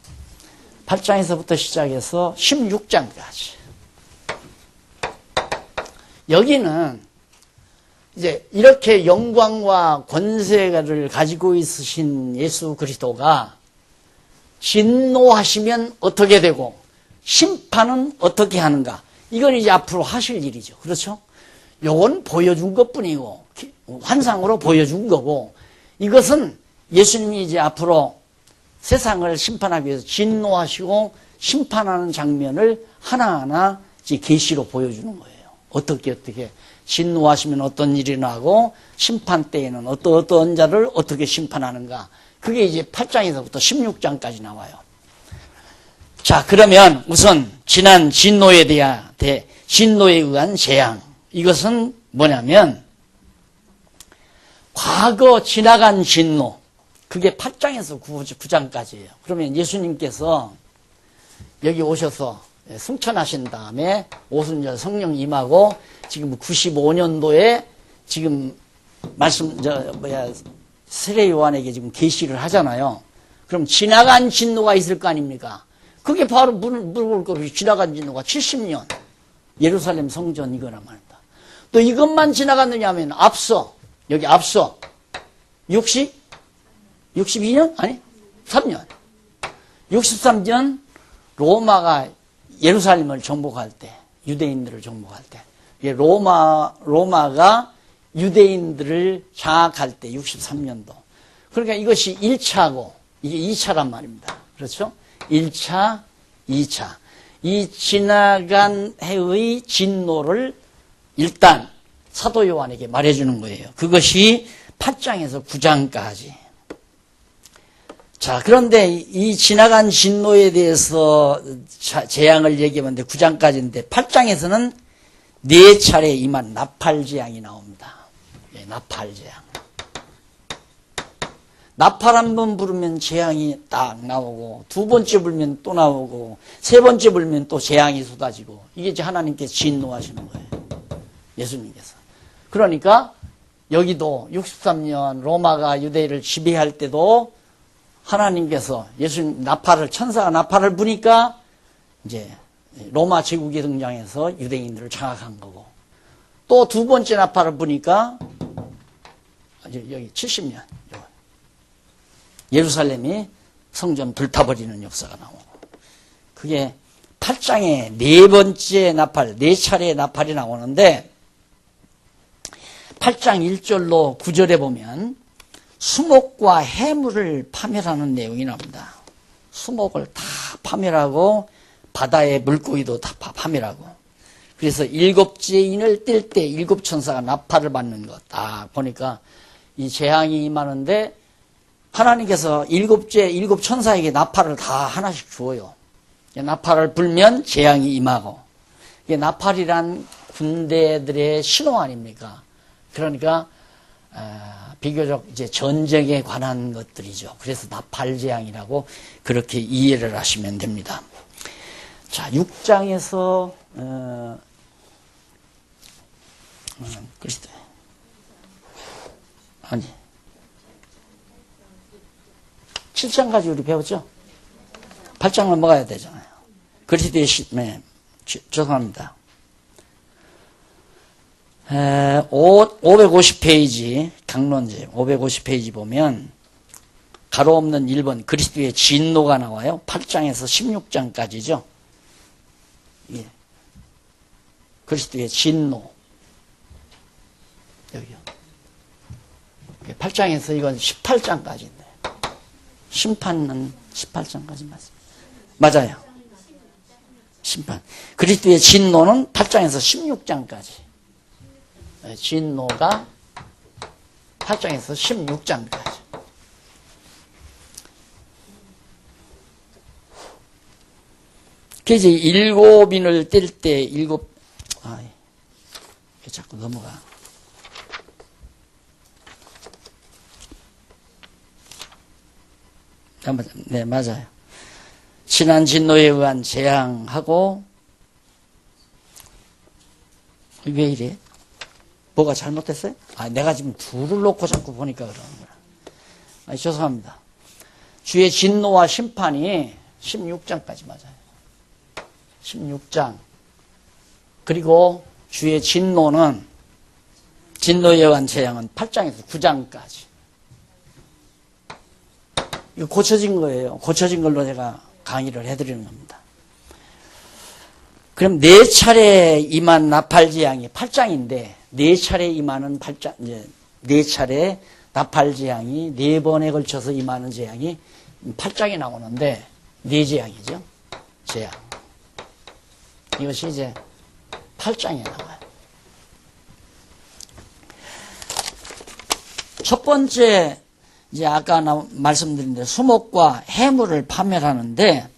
8장에서부터 시작해서 16장까지. 여기는 이제 이렇게 영광과 권세를 가지고 있으신 예수 그리스도가 진노하시면 어떻게 되고 심판은 어떻게 하는가. 이건 이제 앞으로 하실 일이죠. 그렇죠? 요건 보여준 것뿐이고 환상으로 보여준 거고 이것은 예수님이 이제 앞으로 세상을 심판하기 위해서 진노하시고 심판하는 장면을 하나하나 계시로 보여주는 거예요. 어떻게 진노하시면 어떤 일이 나고 심판 때에는 어떤 자를 어떻게 심판하는가. 그게 이제 8장에서부터 16장까지 나와요. 자, 그러면 우선 지난 진노에 의한 재앙. 이것은 뭐냐면 과거 지나간 진노. 그게 8장에서 9장까지예요. 그러면 예수님께서 여기 오셔서 승천하신 다음에 오순절 성령 임하고 지금 95년도에 지금 세례 요한에게 지금 계시를 하잖아요. 그럼 지나간 진노가 있을 거 아닙니까? 그게 바로 물어볼 거로 지나간 진노가 70년 예루살렘 성전 이거란 말입니다. 또 이것만 지나갔느냐 하면 여기 앞서 62년? 아니 3년 63년 로마가 예루살렘을 정복할 때 유대인들을 정복할 때 로마가 유대인들을 장악할 때 63년도. 그러니까 이것이 1차고 이게 2차란 말입니다. 그렇죠? 1차, 2차. 이 지나간 해의 진노를 일단 사도 요한에게 말해주는 거예요. 그것이 8장에서 9장까지. 자, 그런데 이 지나간 진노에 대해서 재앙을 얘기하는데 9장까지인데 8장에서는 4차례 임한 나팔재앙이 나옵니다. 예, 나팔재앙. 나팔 한 번 부르면 재앙이 딱 나오고 두 번째 불면 또 나오고 세 번째 불면 또 재앙이 쏟아지고 이게 이제 하나님께서 진노하시는 거예요. 예수님께서. 그러니까 여기도 63년 로마가 유대인을 지배할 때도 하나님께서 예수님 천사가 나팔을 부니까 이제 로마 제국이 등장해서 유대인들을 장악한 거고 또 두 번째 나팔을 부니까 여기 70년 예루살렘이 성전 불타버리는 역사가 나오고 그게 8장에 네 번째 나팔, 네 차례의 나팔이 나오는데 8장 1절로 9절에 보면 수목과 해물을 파멸하는 내용이 나옵니다. 수목을 다 파멸하고 바다의 물고기도 다 파멸하고 그래서 7째 인을 뗄 때 7천사가 나팔을 받는 것. 보니까 이 재앙이 임하는데 하나님께서 7천사에게 나팔을 다 하나씩 주어요. 나팔을 불면 재앙이 임하고 이게 나팔이란 군대들의 신호 아닙니까? 그러니까 비교적 이제 전쟁에 관한 것들이죠. 그래서 나팔재앙이라고 그렇게 이해를 하시면 됩니다. 자, 6장에서 그리스도. 아니. 7장까지 우리 배웠죠? 8장 넘어가야 되잖아요. 그리스도의 네, 죄송합니다. 550페이지, 강론제 550페이지 보면 가로 없는 1번 그리스도의 진노가 나와요. 8장에서 16장까지죠. 예. 그리스도의 진노. 여기요. 8장에서 이건 18장까지인데. 심판은 18장까지 맞아요. 심판. 그리스도의 진노는 8장에서 16장까지. 진노가 8장에서 16장까지. 그래서 일곱인을 뗄 때 일곱, 왜 자꾸 넘어가. 네, 맞아요. 지난 진노에 의한 재앙하고, 왜 이래? 뭐가 잘못됐어요? 내가 지금 둘을 놓고 자꾸 보니까 그러는 거야. 죄송합니다. 주의 진노와 심판이 16장까지 맞아요. 16장. 그리고 주의 진노는, 진노에 의한 재앙은 8장에서 9장까지. 이거 고쳐진 거예요. 고쳐진 걸로 제가 강의를 해드리는 겁니다. 그럼 4차례 임한 나팔재앙이 8장인데 4차례 임하는 8장, 이제 4차례 나팔재앙이 4번에 걸쳐서 임하는 재앙이 8장에 나오는데 4재앙이죠. 재앙. 이것이 이제 8장에 나와요. 첫 번째, 이제 아까 말씀드린 대로 수목과 해물을 파멸하는데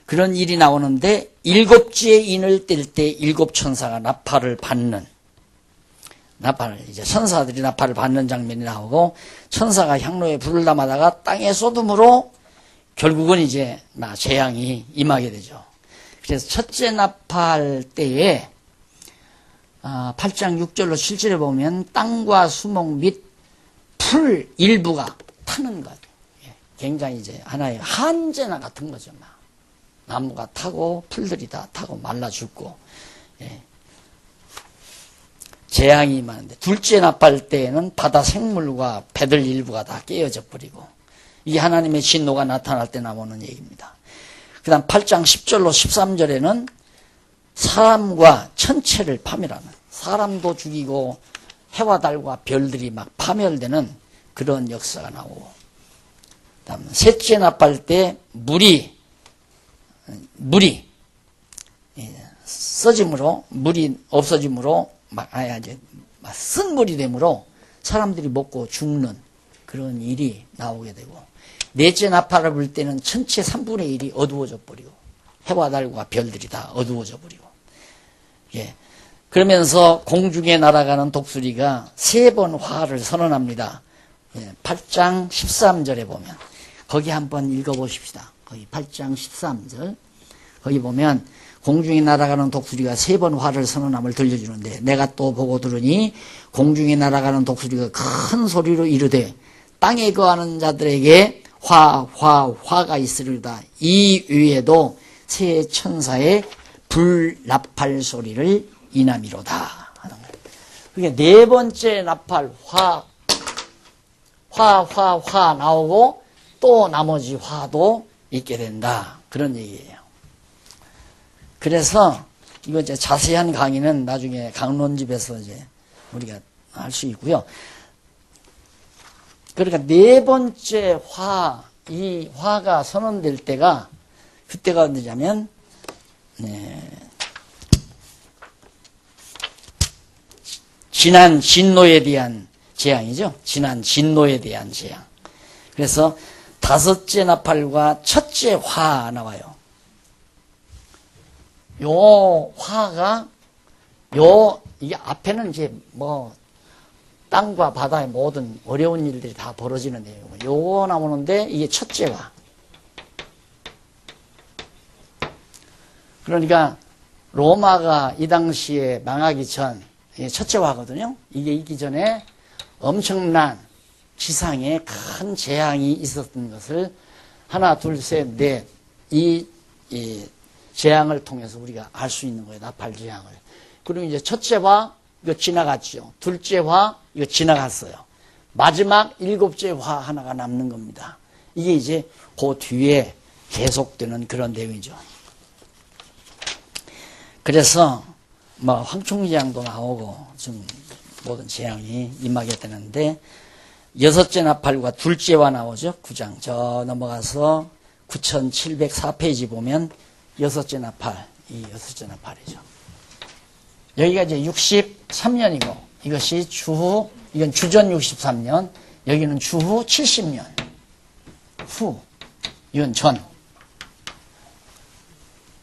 그런 일이 나오는데 7지의 인을 뗄 때 7천사가 나팔을 받는, 나팔을, 이제 천사들이 나팔을 받는 장면이 나오고 천사가 향로에 불을 담아다가 땅에 쏟음으로 결국은 이제 재앙이 임하게 되죠. 그래서 첫째 나팔 때에 8장 6절로 7절에 보면 땅과 수목 및 풀 일부가 타는 거죠. 굉장히 이제 하나의 한재나 같은 거죠. 막. 나무가 타고 풀들이 다 타고 말라 죽고. 예. 재앙이 임하는데 둘째 나팔 때에는 바다 생물과 배들 일부가 다 깨어져 버리고 이게 하나님의 진노가 나타날 때 나오는 얘기입니다. 그 다음 8장 10절로 13절에는 사람과 천체를 파멸하는, 사람도 죽이고 해와 달과 별들이 막 파멸되는 그런 역사가 나오고, 그다음 셋째 나팔 때 물이 써짐으로, 물이 없어짐으로 이제 쓴 물이 되므로 사람들이 먹고 죽는 그런 일이 나오게 되고, 넷째 나팔을 불 때는 천체 3분의 1이 어두워져 버리고 해와 달과 별들이 다 어두워져 버리고, 예. 그러면서 공중에 날아가는 독수리가 3번 화를 선언합니다. 8장 13절에 보면 거기 한번 읽어보십시다. 거기 8장 13절 거기 보면 공중에 날아가는 독수리가 3번 화를 선언함을 들려주는데 내가 또 보고 들으니 공중에 날아가는 독수리가 큰 소리로 이르되 땅에 거하는 자들에게 화가 있으리로다. 이 위에도 새 천사의 불나팔 소리를 이남이로다 하는 거예요. 그게 네 번째 나팔 화 나오고 또 나머지 화도 있게 된다. 그런 얘기예요. 그래서 이거 이제 자세한 강의는 나중에 강론집에서 이제 우리가 할 수 있고요. 그러니까 네 번째 이 화가 선언될 때가 그때가 언제냐면 지난 진노에 대한 재앙이죠. 지난 진노에 대한 재앙. 그래서 다섯째 나팔과 첫째 화 나와요. 요 화가 이게 앞에는 이제 땅과 바다의 모든 어려운 일들이 다 벌어지는 내용이고, 요거 나오는데 이게 첫째 화. 그러니까 로마가 이 당시에 망하기 전 첫째 화거든요. 이게 있기 전에 엄청난 지상에 큰 재앙이 있었던 것을 하나, 둘, 셋, 넷, 이 재앙을 통해서 우리가 알 수 있는 거예요. 나팔 재앙을. 그리고 이제 첫째 화, 이거 지나갔죠. 둘째 화, 이거 지나갔어요. 마지막 일곱째 화 하나가 남는 겁니다. 이게 이제 그 뒤에 계속되는 그런 내용이죠. 그래서 뭐 황충재앙도 나오고 좀 모든 재앙이 임하게 되는데 여섯째 나팔과 둘째와 나오죠. 9장 저 넘어가서 9704페이지 보면 여섯째 나팔, 이 여섯째 나팔이죠. 여기가 이제 63년이고 이것이 주후, 이건 주전 63년, 여기는 주후 70년 후, 이건 전.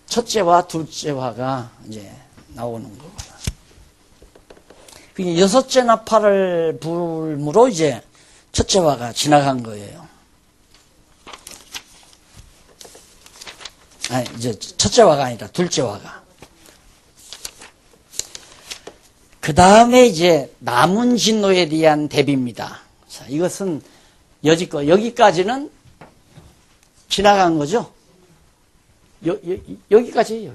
첫째와 둘째화가 이제 나오는 거고요. 그게 여섯째 나팔을 불므로 이제 첫째화가 지나간 거예요. 아니, 이제 첫째화가 아니라 둘째화가. 그 다음에 이제 남은 진노에 대한 대비입니다. 자, 이것은 여지껏 여기까지는 지나간 거죠. 여기까지.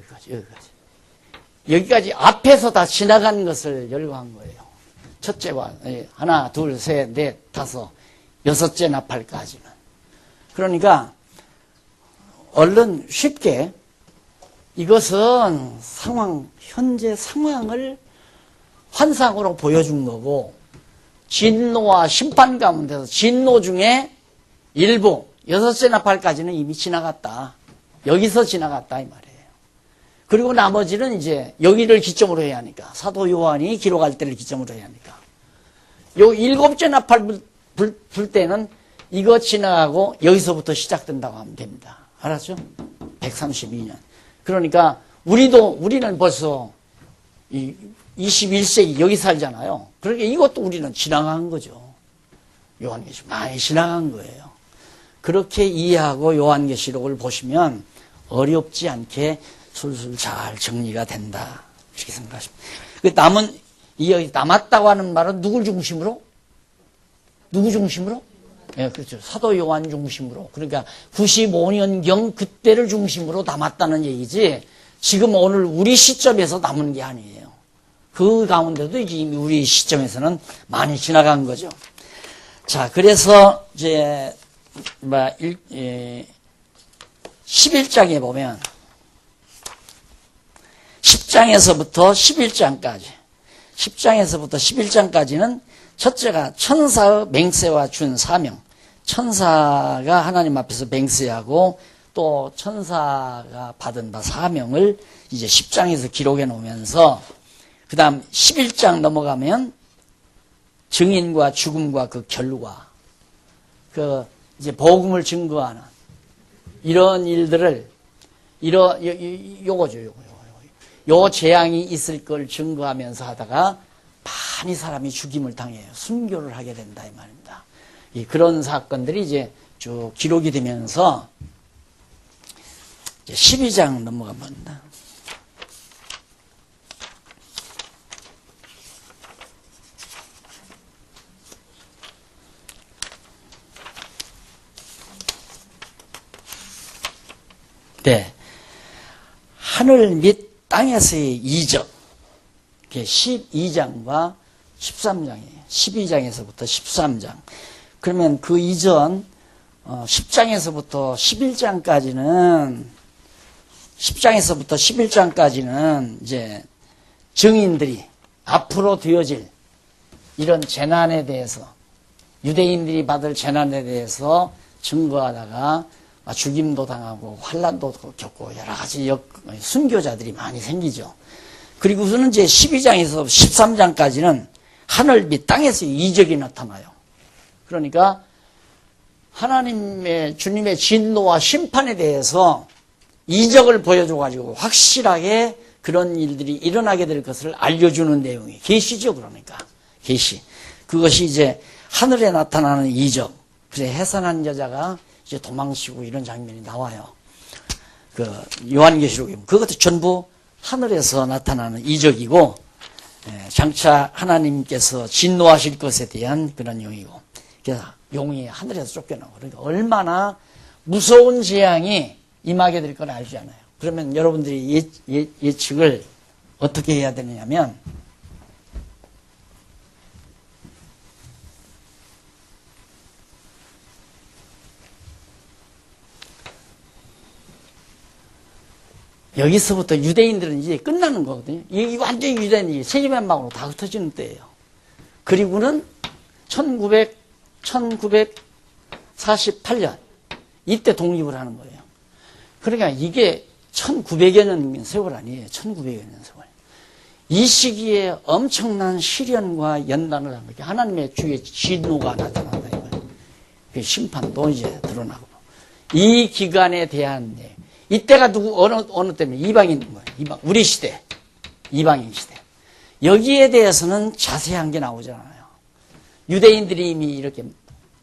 여기까지 앞에서 다 지나간 것을 열거한 거예요. 첫째와 하나, 둘, 셋, 넷, 다섯, 여섯째 나팔까지는. 그러니까 얼른 쉽게 이것은 현재 상황을 환상으로 보여준 거고 진노와 심판 가운데서 진노 중에 일부 여섯째 나팔까지는 이미 지나갔다. 여기서 지나갔다 이 말이에요. 그리고 나머지는 이제 여기를 기점으로 해야 하니까 사도 요한이 기록할 때를 기점으로 해야 하니까 요 일곱째 나팔 불 때는 이거 지나가고 여기서부터 시작된다고 하면 됩니다. 알았죠? 132년. 그러니까 우리는 벌써 21세기 여기 살잖아요. 그러니까 이것도 우리는 지나간 거죠. 요한계시록 많이 지나간 거예요. 그렇게 이해하고 요한계시록을 보시면 어렵지 않게 술술 잘 정리가 된다. 이렇게 생각하십니다. 여기 남았다고 하는 말은 누굴 중심으로? 누구 중심으로? 예, 그렇죠. 사도 요한 중심으로. 그러니까 95년경 그때를 중심으로 남았다는 얘기지, 지금 오늘 우리 시점에서 남은 게 아니에요. 그 가운데도 이미 우리 시점에서는 많이 지나간 거죠. 자, 그래서 이제 11장에 보면 10장에서부터 11장까지 10장에서부터 11장까지는 첫째가 천사의 맹세와 준 사명, 천사가 하나님 앞에서 맹세하고 또 천사가 받은 바 사명을 이제 10장에서 기록해 놓으면서 그 다음 11장 넘어가면 증인과 죽음과 그 결과, 이제 복음을 증거하는 이런 일들을, 요거죠. 요 재앙이 있을 걸 증거하면서 하다가 많이 사람이 죽임을 당해요. 순교를 하게 된다 이 말입니다. 그런 사건들이 이제 쭉 기록이 되면서 이제 12장 넘어갑니다. 네. 하늘 및 땅에서의 이적. 12장과 13장이에요. 12장에서부터 13장. 그러면 그 이전 10장에서부터 11장까지는 이제 증인들이 앞으로 되어질 이런 재난에 대해서, 유대인들이 받을 재난에 대해서 증거하다가 죽임도 당하고 환난도 겪고 여러 가지 순교자들이 많이 생기죠. 그리고서는 이제 12장에서 13장까지는 하늘 및 땅에서 이적이 나타나요. 그러니까 주님의 진노와 심판에 대해서 이적을 보여줘가지고 확실하게 그런 일들이 일어나게 될 것을 알려주는 내용이 계시죠. 그러니까 계시. 그것이 이제 하늘에 나타나는 이적. 그래서 해산한 여자가 이제 도망치고 이런 장면이 나와요. 요한계시록에 그것도 전부 하늘에서 나타나는 이적이고, 장차 하나님께서 진노하실 것에 대한 그런 용이고, 그래서 용이 하늘에서 쫓겨나고, 그러니까 얼마나 무서운 재앙이 임하게 될 걸 알지 않아요. 그러면 여러분들이 예측을 어떻게 해야 되느냐면, 여기서부터 유대인들은 이제 끝나는 거거든요. 이 완전히 유대인이 세계만방으로 다 흩어지는 때예요. 그리고는 1948년 이때 독립을 하는 거예요. 그러니까 이게 1900여 년 세월 아니에요. 1900여 년 세월. 이 시기에 엄청난 시련과 연단을 한 거죠. 하나님의 주의 진노가 나타난다 이거예요. 그 심판도 이제 드러나고. 이 기간에 대한 이때가 어느 때문에 이방인 거예요. 우리 시대. 이방인 시대. 여기에 대해서는 자세한 게 나오잖아요. 유대인들이 이미 이렇게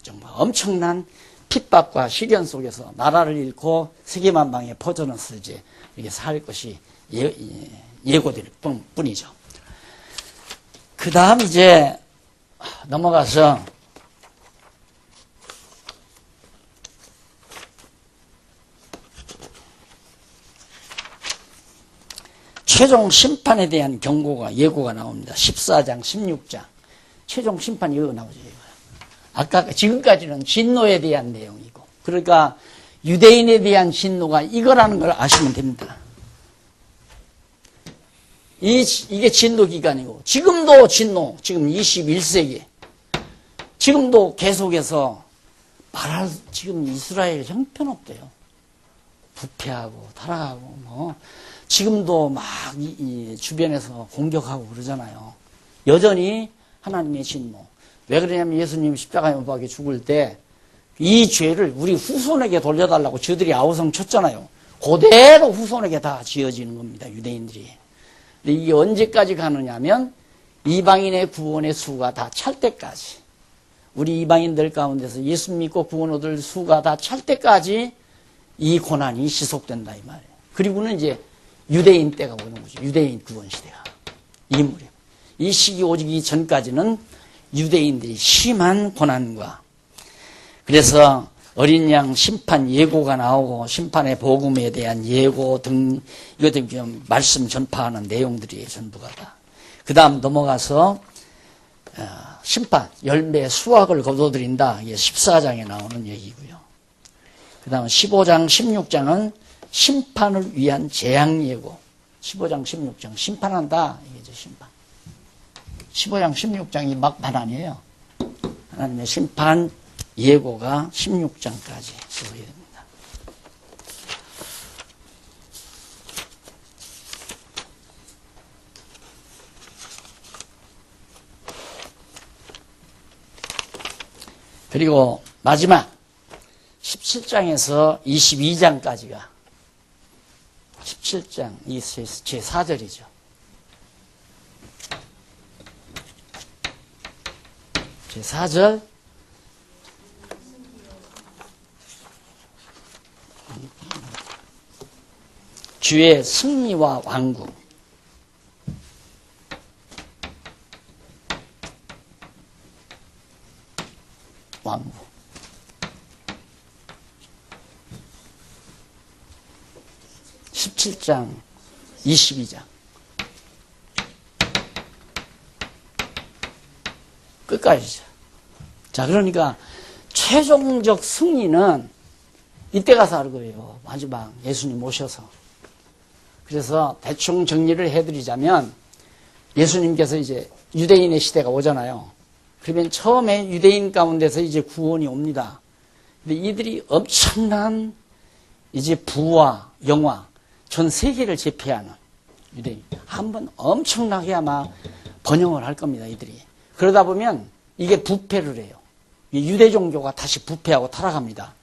정말 엄청난 핍박과 시련 속에서 나라를 잃고 세계만방에 퍼져나서 이제 이렇게 살 것이 예고될 뿐이죠. 그 다음 이제 넘어가서 최종 심판에 대한 경고가 예고가 나옵니다. 14장, 16장. 최종 심판 이거 나오죠. 아까 지금까지는 진노에 대한 내용이고, 그러니까 유대인에 대한 진노가 이거라는 걸 아시면 됩니다. 이게 진노 기간이고, 지금도 진노, 지금 21세기, 지금도 계속해서 지금 이스라엘 형편없대요. 부패하고 타락하고 지금도 막 이 주변에서 공격하고 그러잖아요. 여전히 하나님의 진노. 왜 그러냐면 예수님 십자가에 못 박혀 죽을 때 이 죄를 우리 후손에게 돌려달라고 저들이 아우성 쳤잖아요. 그대로 후손에게 다 지어지는 겁니다. 유대인들이. 근데 이게 언제까지 가느냐면 이방인의 구원의 수가 다 찰 때까지, 우리 이방인들 가운데서 예수 믿고 구원 얻을 수가 다 찰 때까지 이 고난이 지속된다 이 말이에요. 그리고는 이제 유대인 때가 오는 거죠. 유대인 구원 시대가. 이 무렵. 이 시기 오기 전까지는 유대인들이 심한 고난과, 그래서 어린 양 심판 예고가 나오고 심판의 복음에 대한 예고 등 이것들 좀 말씀 전파하는 내용들이 전부가 다. 그 다음 넘어가서 심판 열매 수확을 거둬들인다. 이게 14장에 나오는 얘기고요. 그 다음 15장 16장은 심판을 위한 재앙 예고. 15장 16장 심판한다. 이게 심판. 15장 16장이 막판 아니에요. 하나님의 심판 예고가 16장까지 지속이 됩니다. 그리고 마지막 17장에서 22장까지가 17장 이 제4절이죠. 제4절 주의 승리와 왕국. 왕국. 17장, 22장. 끝까지죠. 자, 그러니까 최종적 승리는 이때 가서 할 거예요. 마지막 예수님 오셔서. 그래서 대충 정리를 해드리자면 예수님께서 이제 유대인의 시대가 오잖아요. 그러면 처음에 유대인 가운데서 이제 구원이 옵니다. 근데 이들이 엄청난 이제 부와 영화, 전 세계를 제패하는 유대인. 한번 엄청나게 아마 번영을 할 겁니다, 이들이. 그러다 보면 이게 부패를 해요. 유대 종교가 다시 부패하고 타락합니다.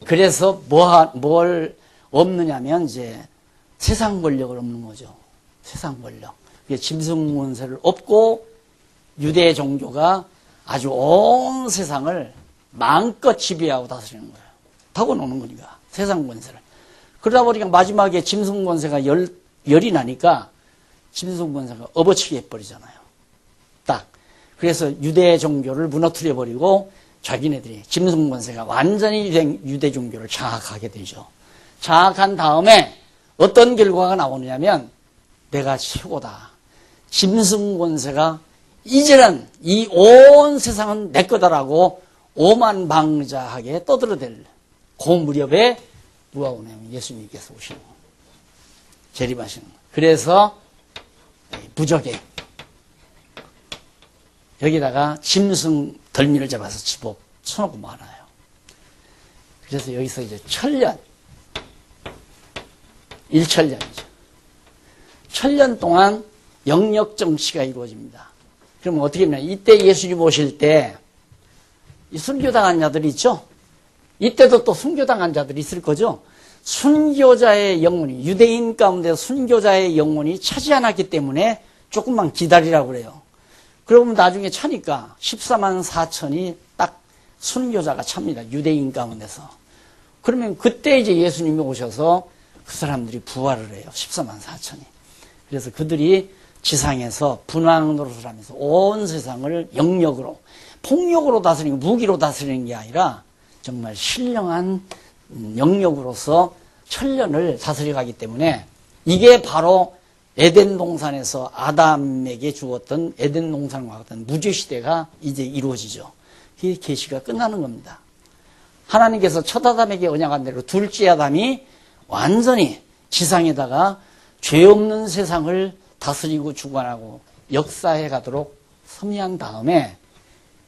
그래서 뭘 없느냐면 이제 세상 권력을 얻는 거죠. 세상 권력. 짐승 권세를 얻고 유대 종교가 아주 온 세상을 마음껏 지배하고 다스리는 거예요. 타고 노는 거니까 세상 권세를. 그러다 보니까 마지막에 짐승 권세가 열이 나니까 짐승 권세가 업어치게 해버리잖아요. 그래서 유대 종교를 무너뜨려 버리고 자기네들이 짐승 권세가 완전히 유대 종교를 장악하게 되죠. 장악한 다음에 어떤 결과가 나오느냐면 내가 최고다. 짐승 권세가 이제는 이 온 세상은 내 거다라고 오만방자하게 떠들어댈 그 무렵에 누가 오냐면 예수님께서 오시는 거예요. 재림하시는 거예요. 그래서 부적에 여기다가 짐승 덜미를 잡아서 집어 쳐놓고 말아요. 그래서 여기서 이제 천년, 일천년이죠. 천년 동안 영역 정치가 이루어집니다. 그러면 어떻게 하면 이때 예수님 오실 때 이 순교당한 자들이 있죠? 이때도 또 순교당한 자들이 있을 거죠? 순교자의 영혼이, 유대인 가운데 순교자의 영혼이 차지 않았기 때문에 조금만 기다리라고 그래요. 그러면 나중에 차니까 14만 4천이 딱 순교자가 찹니다. 유대인 가운데서. 그러면 그때 이제 예수님이 오셔서 그 사람들이 부활을 해요. 14만 4천이. 그래서 그들이 지상에서 분왕 노릇을 하면서 온 세상을 영역으로, 폭력으로 다스리고 무기로 다스리는 게 아니라 정말 신령한 영역으로서 천년을 다스려가기 때문에 이게 바로 에덴 동산에서 아담에게 주었던 에덴 동산과 같은 무죄시대가 이제 이루어지죠. 이 계시가 끝나는 겁니다. 하나님께서 첫 아담에게 언약한 대로 둘째 아담이 완전히 지상에다가 죄 없는 세상을 다스리고 주관하고 역사해 가도록 섭리한 다음에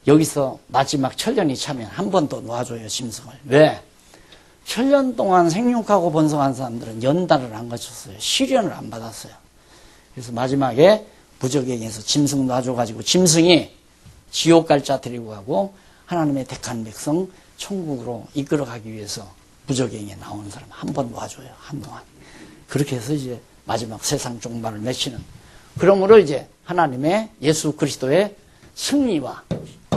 여기서 마지막 천년이 차면 한 번 더 놔줘요, 짐승을. 왜? 천년 동안 생육하고 번성한 사람들은 연단을 안 거쳤어요. 시련을 안 받았어요. 그래서 마지막에 무적행에서 짐승 놔줘가지고 짐승이 지옥 갈 자 데리고 가고 하나님의 택한 백성 천국으로 이끌어가기 위해서 무적행에 나오는 사람 한 번 놔줘요, 한동안. 그렇게 해서 이제 마지막 세상 종말을 맺히는. 그러므로 이제 하나님의 예수 그리스도의 승리와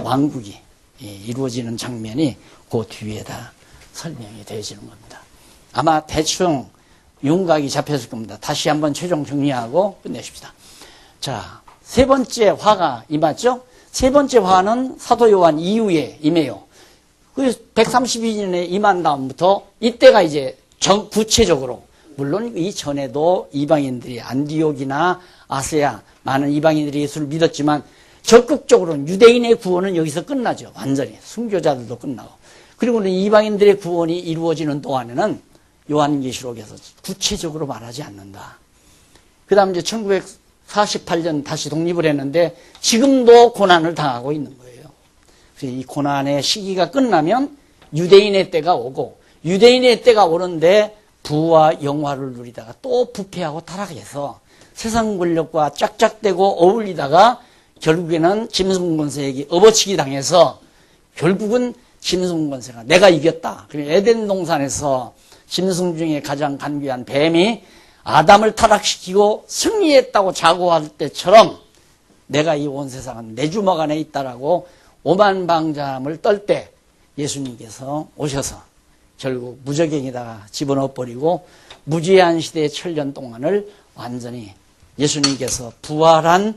왕국이 이루어지는 장면이 그 뒤에다 설명이 되어지는 겁니다. 아마 대충 윤곽이 잡혔을 겁니다. 다시 한번 최종 정리하고 끝내십시다. 자, 세 번째 화가 임했죠? 세 번째 화는 사도 요한 이후에 임해요. 그 132년에 임한 다음부터 이때가 이제 구체적으로, 물론 이 전에도 이방인들이 안디옥이나 아세아 많은 이방인들이 예수를 믿었지만 적극적으로는 유대인의 구원은 여기서 끝나죠. 완전히 순교자들도 끝나고. 그리고는 이방인들의 구원이 이루어지는 동안에는 요한계시록에서 구체적으로 말하지 않는다. 그 다음 이제 1948년 다시 독립을 했는데 지금도 고난을 당하고 있는 거예요. 그래서 이 고난의 시기가 끝나면 유대인의 때가 오고, 유대인의 때가 오는데 부와 영화를 누리다가 또 부패하고 타락해서 세상 권력과 짝짝대고 어울리다가 결국에는 짐승 권세에게 업어치기 당해서 결국은 짐승 권세가 내가 이겼다. 그리고 에덴 동산에서 짐승 중에 가장 간귀한 뱀이 아담을 타락시키고 승리했다고 자고할 때처럼 내가 이 온 세상은 내 주먹 안에 있다라고 오만방자함을 떨 때 예수님께서 오셔서 결국 무적행에다가 집어넣어 버리고 무죄한 시대의 천년 동안을 완전히 예수님께서 부활,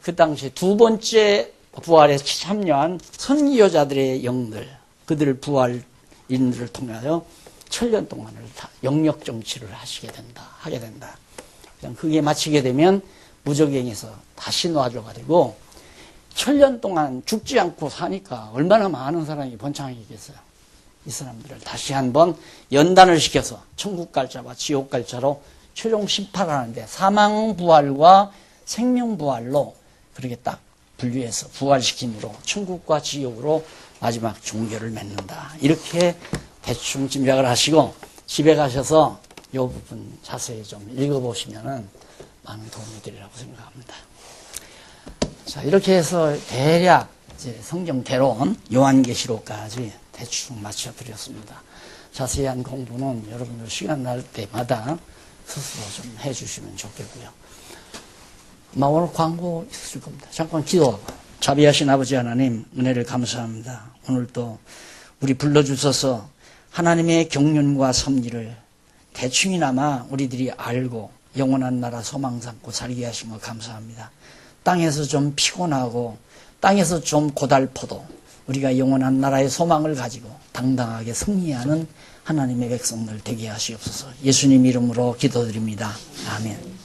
그 당시 두 번째 부활에 참여한 선교자들의 영들, 그들 부활인들을 통하여 천년 동안을 다 영역 정치를 하게 된다. 그냥 그게 마치게 되면 무적행에서 다시 놔줘가지고 천년 동안 죽지 않고 사니까 얼마나 많은 사람이 번창하겠어요. 이 사람들을 다시 한번 연단을 시켜서 천국 갈 자와 지옥 갈 자로 최종 심판하는데 사망 부활과 생명 부활로 그렇게 딱 분류해서 부활시킴으로 천국과 지옥으로 마지막 종교를 맺는다. 이렇게 대충 짐작을 하시고 집에 가셔서 이 부분 자세히 좀 읽어보시면은 많은 도움이 되리라고 생각합니다. 자, 이렇게 해서 대략 이제 성경대로 요한계시록까지 대충 맞춰드렸습니다. 자세한 공부는 여러분들 시간 날 때마다 스스로 좀 해주시면 좋겠고요. 아마 오늘 광고 있을 겁니다. 잠깐 기도하고. 자비하신 아버지 하나님, 은혜를 감사합니다. 오늘도 우리 불러주셔서 하나님의 경륜과 섭리를 대충이나마 우리들이 알고 영원한 나라 소망 삼고 살게 하신 것 감사합니다. 땅에서 좀 피곤하고 땅에서 좀 고달퍼도 우리가 영원한 나라의 소망을 가지고 당당하게 승리하는 하나님의 백성들 되게 하시옵소서. 예수님 이름으로 기도드립니다. 아멘.